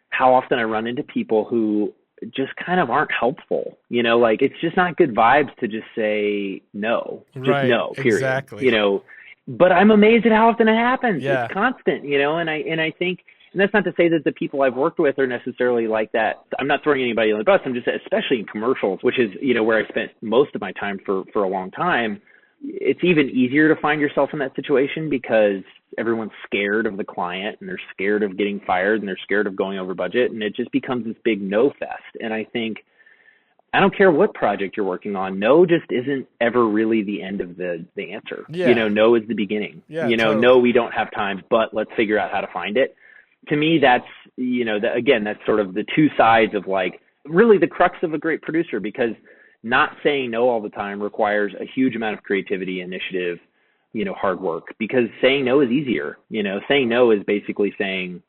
how often I run into people who just kind of aren't helpful, like it's just not good vibes to just say no, just no, period, exactly. But I'm amazed at how often it happens. Yeah. It's constant, and I think, and that's not to say that the people I've worked with are necessarily like that. I'm not throwing anybody on the bus. I'm just, especially in commercials, which is, where I spent most of my time for a long time. It's even easier to find yourself in that situation because everyone's scared of the client and they're scared of getting fired and they're scared of going over budget. And it just becomes this big no fest. And I think, I don't care what project you're working on. No just isn't ever really the end of the answer. Yeah. No is the beginning. Totally. No, we don't have time, but let's figure out how to find it. To me, that's, that's sort of the two sides of like really the crux of a great producer, because not saying no all the time requires a huge amount of creativity, initiative, hard work, because saying no is easier. Saying no is basically saying,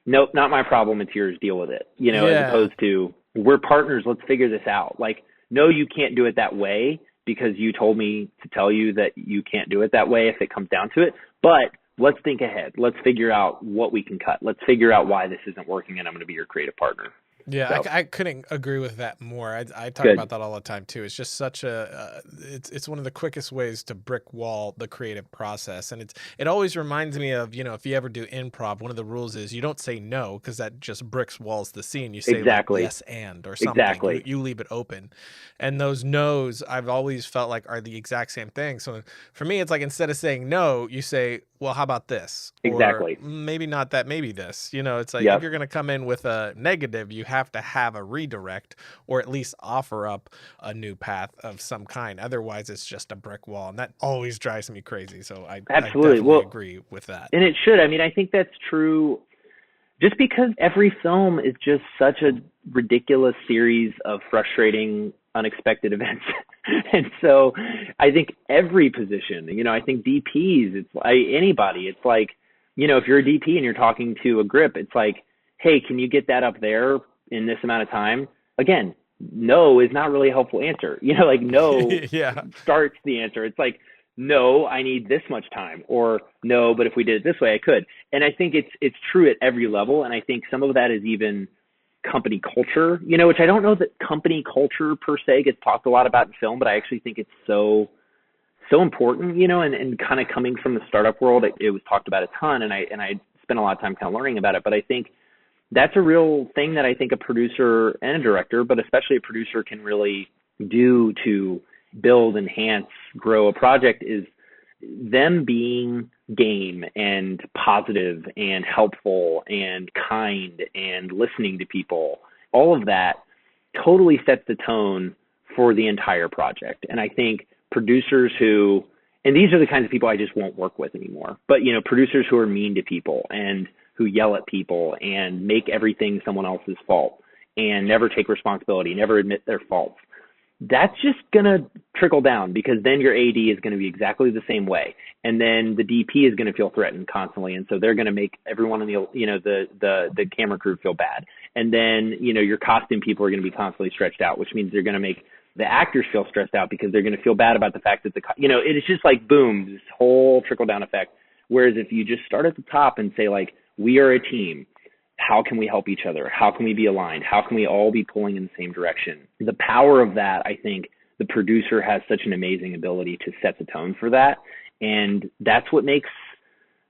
nope, not my problem. It's yours. Deal with it. As opposed to we're partners. Let's figure this out. Like, no, you can't do it that way because you told me to tell you that you can't do it that way if it comes down to it. But let's think ahead. Let's figure out what we can cut. Let's figure out why this isn't working, and I'm going to be your creative partner. Yeah, so. I couldn't agree with that more. I talk about that all the time too. It's just such it's one of the quickest ways to brick wall the creative process. And it always reminds me of, if you ever do improv, one of the rules is you don't say no, because that just bricks walls the scene. You say exactly. like yes and or something. Exactly. You leave it open. And those no's I've always felt like are the exact same thing. So for me, it's like instead of saying no, you say, well, how about this? Exactly. Or maybe not that, maybe this. It's like if you're going to come in with a negative, you have to have a redirect or at least offer up a new path of some kind. Otherwise, it's just a brick wall. And that always drives me crazy. So I definitely agree with that. And it should. I mean, I think that's true just because every film is just such a ridiculous series of frustrating, unexpected events. And so I think every position, I think DPs, it's anybody, it's like, if you're a DP and you're talking to a grip, it's like, hey, can you get that up there in this amount of time? Again, no is not really a helpful answer. Like no starts the answer. It's like, no, I need this much time, or no, but if we did it this way, I could. And I think it's true at every level. And I think some of that is even company culture, which I don't know that company culture per se gets talked a lot about in film, but I actually think it's so important, and kind of coming from the startup world, it was talked about a ton, and I spent a lot of time kind of learning about it. But I think that's a real thing that I think a producer and a director, but especially a producer, can really do to build, enhance, grow a project, is them being game and positive and helpful and kind and listening to people. All of that totally sets the tone for the entire project. And I think producers who, And these are the kinds of people I just won't work with anymore. But, producers who are mean to people and who yell at people and make everything someone else's fault and never take responsibility, never admit their faults. That's just going to trickle down, because then your AD is going to be exactly the same way. And then the DP is going to feel threatened constantly. And so they're going to make everyone in the camera crew feel bad. And then, your costume people are going to be constantly stretched out, which means they're going to make the actors feel stressed out because they're going to feel bad about the fact that it's just like, boom, this whole trickle down effect. Whereas if you just start at the top and say, like, we are a team, how can we help each other? How can we be aligned? How can we all be pulling in the same direction? The power of that, I think the producer has such an amazing ability to set the tone for that. And that's what makes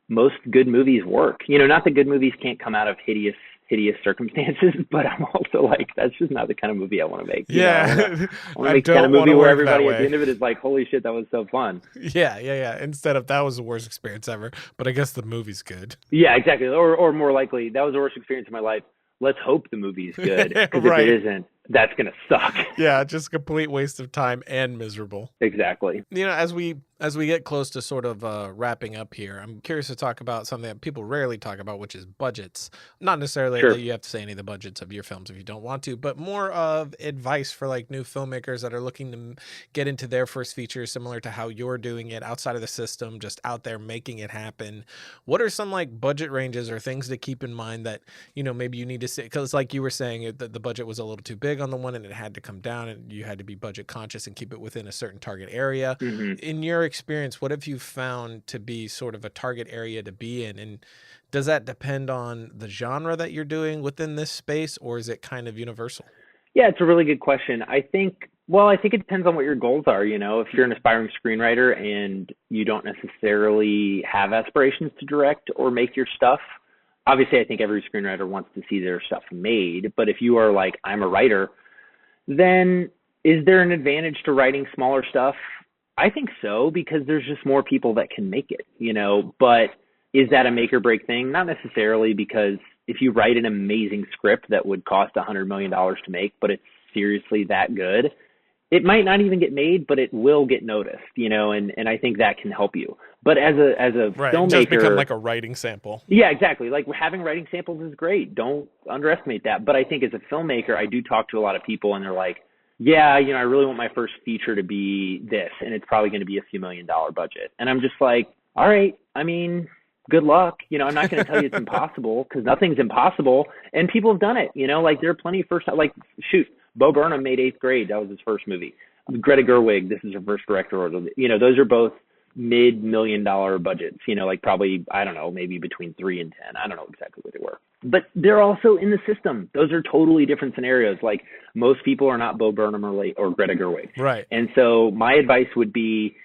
most good movies work. Not that good movies can't come out of hideous circumstances, but I'm also like, that's just not the kind of movie I want to make. Yeah. I want to make the kind of movie where everybody at the end of it is like, holy shit, that was so fun. Yeah. Instead of that was the worst experience ever, but I guess the movie's good. Yeah, exactly. Or more likely, that was the worst experience of my life. Let's hope the movie's good, because right. If it isn't, that's going to suck. Yeah, just a complete waste of time and miserable. Exactly. As we get close to sort of wrapping up here, I'm curious to talk about something that people rarely talk about, which is budgets. Not necessarily that you have to say any of the budgets of your films if you don't want to, but more of advice for like new filmmakers that are looking to get into their first feature, similar to how you're doing it outside of the system, just out there making it happen. What are some like budget ranges or things to keep in mind that, maybe you need to say, because like you were saying, the budget was a little too big on the one and it had to come down and you had to be budget conscious and keep it within a certain target area. Mm-hmm. In your experience, what have you found to be sort of a target area to be in? And does that depend on the genre that you're doing within this space, or is it kind of universal? Yeah, it's a really good question. I think it depends on what your goals are. If you're an aspiring screenwriter and you don't necessarily have aspirations to direct or make your stuff, obviously I think every screenwriter wants to see their stuff made. But if you are like, I'm a writer, then is there an advantage to writing smaller stuff? I think so, because there's just more people that can make it, but is that a make or break thing? Not necessarily, because if you write an amazing script that would cost $100 million to make, but it's seriously that good, it might not even get made, but it will get noticed, and I think that can help you. But as a right, filmmaker, just become like a writing sample. Yeah, exactly. Like, having writing samples is great. Don't underestimate that. But I think as a filmmaker, I do talk to a lot of people and they're like, yeah, I really want my first feature to be this, and it's probably going to be a few $1 million budget. And I'm just like, all right, good luck. I'm not going to tell you it's impossible, because nothing's impossible. And people have done it, like there are plenty of first, like, shoot, Bo Burnham made 8th Grade. That was his first movie. Greta Gerwig, this is her first directorial. Those are both mid-$1 million budgets, like probably, I don't know, maybe between 3 and 10. I don't know exactly what they were. But they're also in the system. Those are totally different scenarios. Like, most people are not Bo Burnham or Greta Gerwig. Right. And so my advice would be,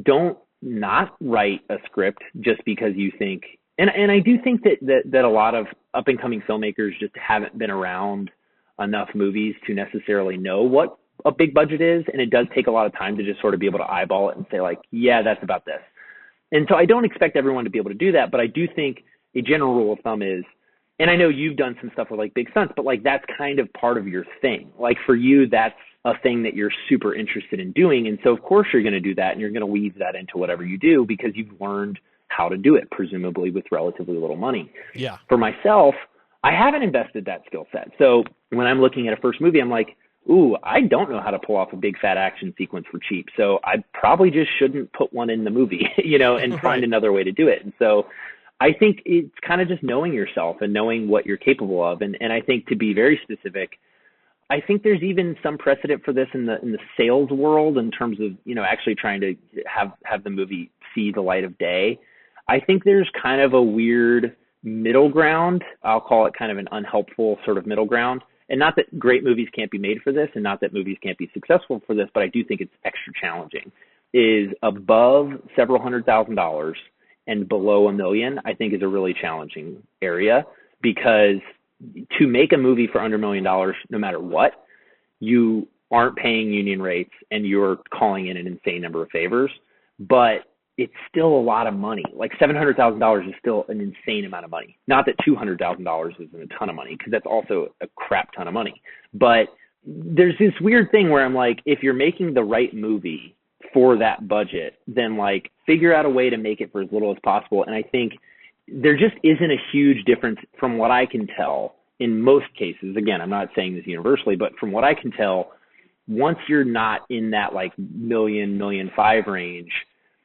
don't not write a script just because you think, and I do think that a lot of up-and-coming filmmakers just haven't been around enough movies to necessarily know what a big budget is, and it does take a lot of time to just sort of be able to eyeball it and say, like, yeah, that's about this. And so I don't expect everyone to be able to do that, but I do think a general rule of thumb is, and I know you've done some stuff with like big stunts, but like that's kind of part of your thing. Like, for you, that's a thing that you're super interested in doing, and so of course you're going to do that, and you're going to weave that into whatever you do because you've learned how to do it, presumably with relatively little money. Yeah. For myself, I haven't invested that skill set. So when I'm looking at a first movie, I'm like, ooh, I don't know how to pull off a big fat action sequence for cheap. So I probably just shouldn't put one in the movie, and find another way to do it. And so I think it's kind of just knowing yourself and knowing what you're capable of. And I think, to be very specific, I think there's even some precedent for this in the sales world in terms of, actually trying to have the movie see the light of day. I think there's kind of a weird middle ground. I'll call it kind of an unhelpful sort of middle ground. And not that great movies can't be made for this, and not that movies can't be successful for this, but I do think it's extra challenging. Is above several $100,000 and below $1 million, I think, is a really challenging area, because to make a movie for under $1 million, no matter what, you aren't paying union rates and you're calling in an insane number of favors, but it's still a lot of money. Like, $700,000 is still an insane amount of money. Not that $200,000 isn't a ton of money, because that's also a crap ton of money. But there's this weird thing where I'm like, if you're making the right movie for that budget, then like figure out a way to make it for as little as possible. And I think there just isn't a huge difference from what I can tell in most cases. Again, I'm not saying this universally, but from what I can tell, once you're not in that like $1.5 million range,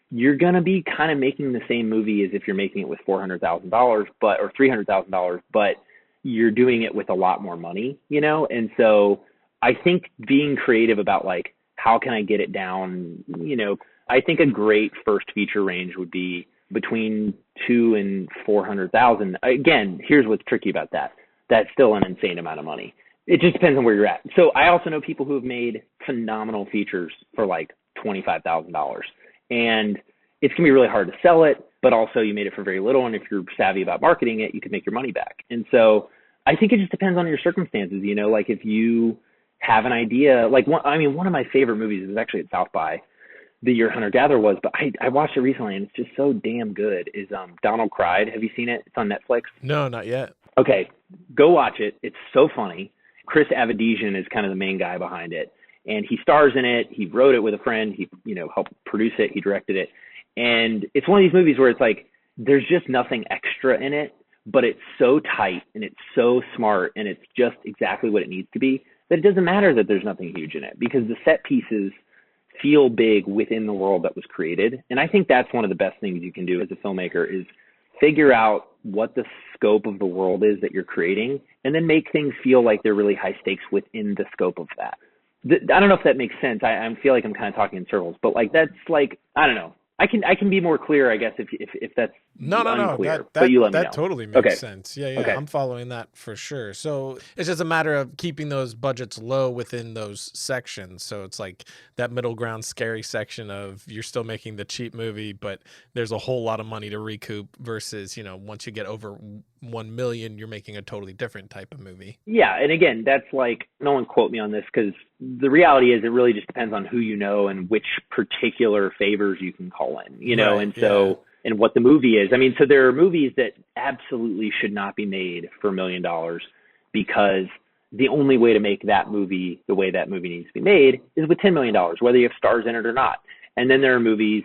you're going to be kind of making the same movie as if you're making it with $400,000, but, or $300,000, but you're doing it with a lot more money, you know? And so I think being creative about like, how can I get it down? You know, I think a great first feature range would be between 2 and 400,000. Again, here's what's tricky about that. That's still an insane amount of money. It just depends on where you're at. So I also know people who have made phenomenal features for like $25,000, and it's gonna be really hard to sell it, but also you made it for very little. And if you're savvy about marketing it, you can make your money back. And so I think it just depends on your circumstances, you know, like if you have an idea, like one of my favorite movies was actually at South by the year Hunter Gatherer was, but I watched it recently and it's just so damn good, is Donald Cried. Have you seen it? It's on Netflix. No, not yet. Okay, go watch it. It's so funny. Chris Avedian is kind of the main guy behind it, and he stars in it. He wrote it with a friend. He, you know, helped produce it. He directed it. And it's one of these movies where it's like, there's just nothing extra in it, but it's so tight and it's so smart and it's just exactly what it needs to be, that it doesn't matter that there's nothing huge in it, because the set pieces feel big within the world that was created. And I think that's one of the best things you can do as a filmmaker, is figure out what the scope of the world is that you're creating, and then make things feel like they're really high stakes within the scope of that. I don't know if that makes sense. I feel like I'm kind of talking in circles, but like, that's like, I don't know. I can be more clear, I guess, if that's unclear. But you let me know. That totally makes sense. Yeah, Okay. I'm following that for sure. So it's just a matter of keeping those budgets low within those sections. So it's like that middle ground scary section of you're still making the cheap movie, but there's a whole lot of money to recoup, versus, you know, once you get over 1 million, you're making a totally different type of movie. Yeah, and again, that's like, no one quote me on this, because the reality is it really just depends on who you know and which particular favors you can call in, you know, Right, and so, and what the movie is. I mean, so there are movies that absolutely should not be made for $1 million, because the only way to make that movie the way that movie needs to be made is with $10 million, whether you have stars in it or not. And then there are movies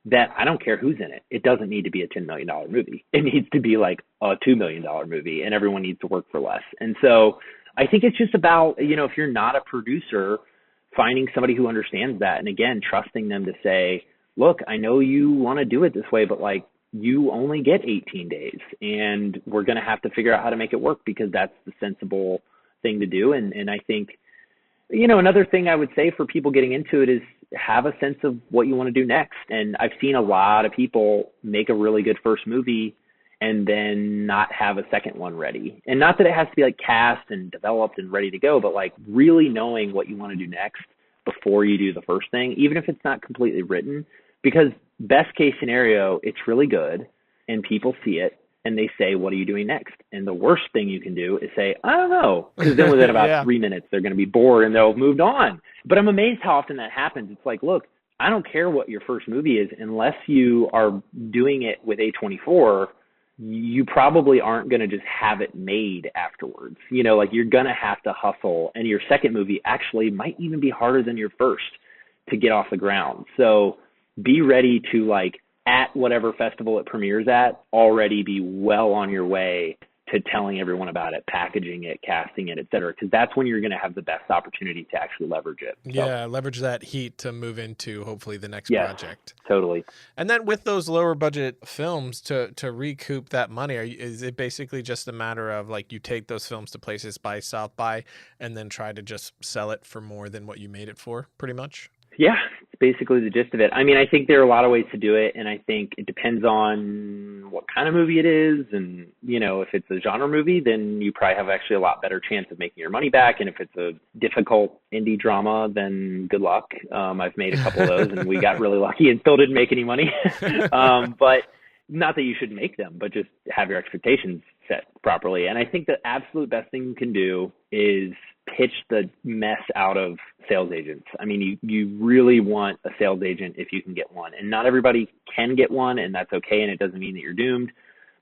that I don't care who's in it. It doesn't need to be a $10 million movie. It needs to be like a $2 million movie, and everyone needs to work for less. And so I think it's just about, you know, if you're not a producer, finding somebody who understands that. And again, trusting them to say, look, I know you want to do it this way, but like, you only get 18 days and we're going to have to figure out how to make it work, because that's the sensible thing to do. And I think, you know, another thing I would say for people getting into it is have a sense of what you want to do next. And I've seen a lot of people make a really good first movie and then not have a second one ready. And not that it has to be like cast and developed and ready to go, but like really knowing what you want to do next before you do the first thing, even if it's not completely written, because best case scenario, it's really good and people see it and they say, what are you doing next? And the worst thing you can do is say, I don't know. Because then within about 3 minutes, they're going to be bored and they'll have moved on. But I'm amazed how often that happens. It's like, look, I don't care what your first movie is, unless you are doing it with A24, you probably aren't going to just have it made afterwards. You know, like you're going to have to hustle, and your second movie actually might even be harder than your first to get off the ground. So be ready to, like, at whatever festival it premieres at, already be well on your way to telling everyone about it, packaging it, casting it, et cetera, because that's when you're going to have the best opportunity to actually leverage it. Yeah, leverage that heat to move into hopefully the next project. Totally. And then with those lower budget films, to recoup that money, is it basically just a matter of like you take those films to places by South by and then try to just sell it for more than what you made it for, pretty much? Yeah, it's basically the gist of it. I mean, I think there are a lot of ways to do it, and I think it depends on what kind of movie it is. And, you know, if it's a genre movie, then you probably have actually a lot better chance of making your money back. And if it's a difficult indie drama, then good luck. I've made a couple of those, and we got really lucky and still didn't make any money. But not that you should make them, but just have your expectations set properly. And I think the absolute best thing you can do is pitch the mess out of sales agents. I mean, you really want a sales agent if you can get one, and not everybody can get one, and that's okay. And it doesn't mean that you're doomed.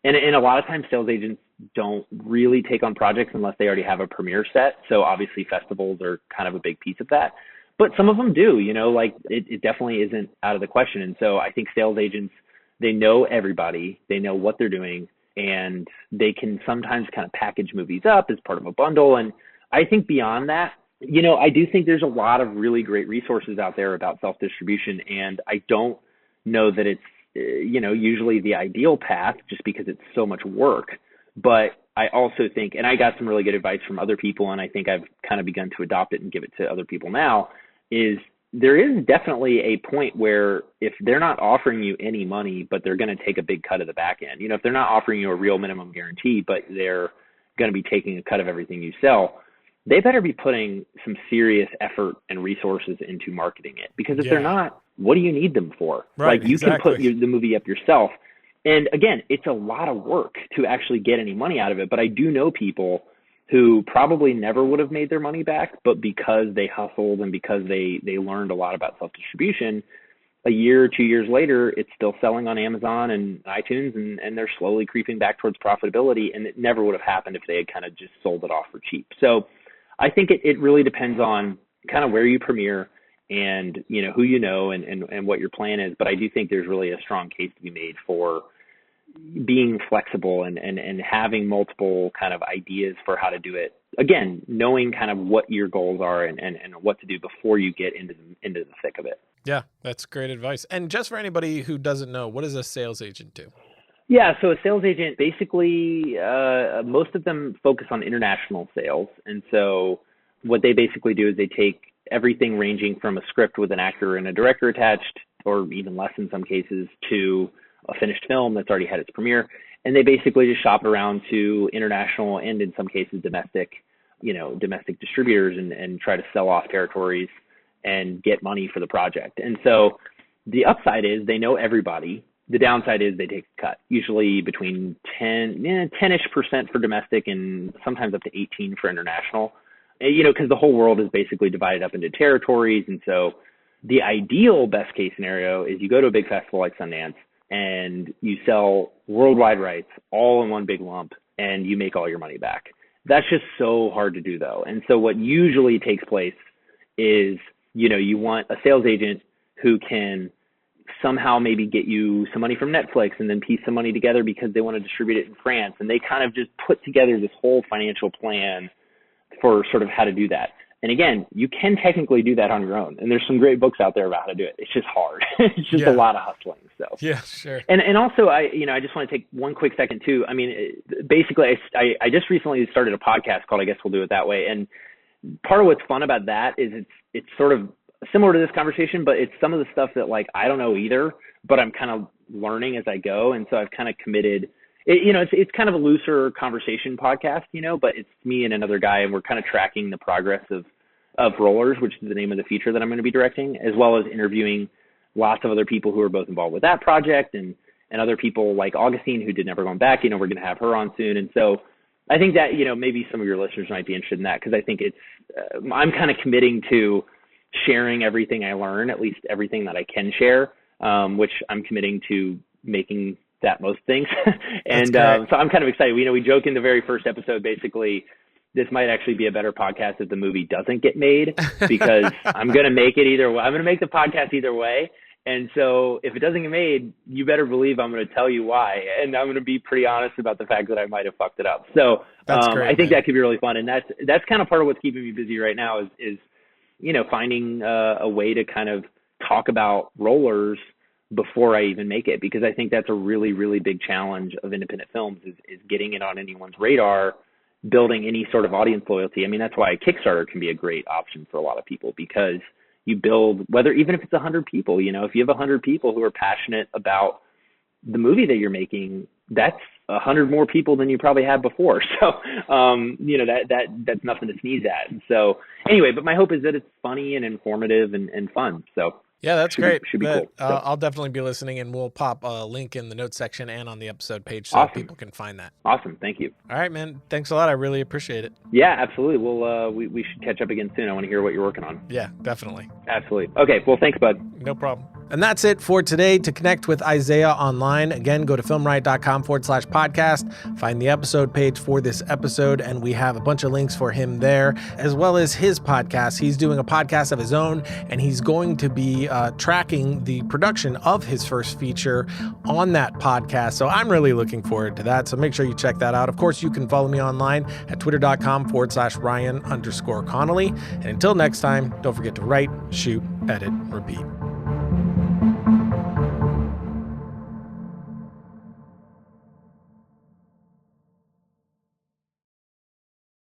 And a lot of times sales agents don't really take on projects unless they already have a premiere set. So obviously festivals are kind of a big piece of that. But some of them do, like it definitely isn't out of the question. And so I think sales agents, they know everybody, they know what they're doing, and they can sometimes kind of package movies up as part of a bundle. And I think beyond that, I do think there's a lot of really great resources out there about self-distribution, and I don't know that it's, usually the ideal path just because it's so much work. But I also think, and I got some really good advice from other people, and I think I've kind of begun to adopt it and give it to other people now, is there is definitely a point where if they're not offering you any money, but they're going to take a big cut of the back end, if they're not offering you a real minimum guarantee, but they're going to be taking a cut of everything you sell, they better be putting some serious effort and resources into marketing it. Because if they're not, what do you need them for? Right, like you exactly. can put the movie up yourself. And again, it's a lot of work to actually get any money out of it. But I do know people who probably never would have made their money back, but because they hustled and because they learned a lot about self-distribution, a year or 2 years later, it's still selling on Amazon and iTunes, and they're slowly creeping back towards profitability. And it never would have happened if they had kind of just sold it off for cheap. So I think it really depends on kind of where you premiere and, who and what your plan is. But I do think there's really a strong case to be made for being flexible and having multiple kind of ideas for how to do it. Again, knowing kind of what your goals are and what to do before you get into the thick of it. Yeah, that's great advice. And just for anybody who doesn't know, what does a sales agent do? Yeah, so a sales agent, basically, most of them focus on international sales. And so what they basically do is they take everything ranging from a script with an actor and a director attached, or even less in some cases, to a finished film that's already had its premiere. And they basically just shop around to international and in some cases domestic distributors and try to sell off territories and get money for the project. And so the upside is they know everybody. The downside is they take a cut, usually between 10-ish% for domestic and sometimes up to 18% for international, because the whole world is basically divided up into territories. And so the ideal best case scenario is you go to a big festival like Sundance and you sell worldwide rights all in one big lump and you make all your money back. That's just so hard to do though. And so what usually takes place is, you want a sales agent who can somehow maybe get you some money from Netflix and then piece some money together because they want to distribute it in France. And they kind of just put together this whole financial plan for sort of how to do that. And again, you can technically do that on your own. And there's some great books out there about how to do it. It's just hard. It's just a lot of hustling. So yeah, sure. And also I just want to take one quick second too. I mean, basically I just recently started a podcast called I Guess We'll Do It That Way. And part of what's fun about that is it's sort of similar to this conversation, but it's some of the stuff that like I don't know either, but I'm kind of learning as I go. And so I've kind of committed. It's kind of a looser conversation podcast, but it's me and another guy, and we're kind of tracking the progress of Rollers, which is the name of the feature that I'm going to be directing, as well as interviewing lots of other people who are both involved with that project and other people like Augustine, who did Never Going Back. We're going to have her on soon. And so I think that, maybe some of your listeners might be interested in that, because I think it's, I'm kind of committing to sharing everything I learn, at least everything that I can share, which I'm committing to making that most things. And so I'm kind of excited. We joke in the very first episode, basically, this might actually be a better podcast if the movie doesn't get made, because I'm going to make it either way. I'm going to make the podcast either way. And so if it doesn't get made, you better believe I'm going to tell you why. And I'm going to be pretty honest about the fact that I might have fucked it up. So I think that could be really fun. And that's kind of part of what's keeping me busy right now is finding a way to kind of talk about Rollers before I even make it, because I think that's a really, really big challenge of independent films is getting it on anyone's radar, building any sort of audience loyalty. I mean, that's why Kickstarter can be a great option for a lot of people, because you build, even if it's 100 people, if you have 100 people who are passionate about the movie that you're making, that's 100 more people than you probably had before. So, that's nothing to sneeze at. And so anyway, but my hope is that it's funny and informative and fun. So yeah, that's great. Should be cool. So, I'll definitely be listening, and we'll pop a link in the notes section and on the episode page so people can find that. Awesome. Thank you. All right, man. Thanks a lot. I really appreciate it. Yeah, absolutely. We'll, we should catch up again soon. I want to hear what you're working on. Yeah, definitely. Absolutely. Okay. Well, thanks, bud. No problem. And that's it for today. To connect with Isaiah online, again, go to filmriot.com/podcast, find the episode page for this episode, and we have a bunch of links for him there, as well as his podcast. He's doing a podcast of his own, and he's going to be tracking the production of his first feature on that podcast. So I'm really looking forward to that. So make sure you check that out. Of course, you can follow me online at twitter.com/Ryan_Connolly. And until next time, don't forget to write, shoot, edit, repeat.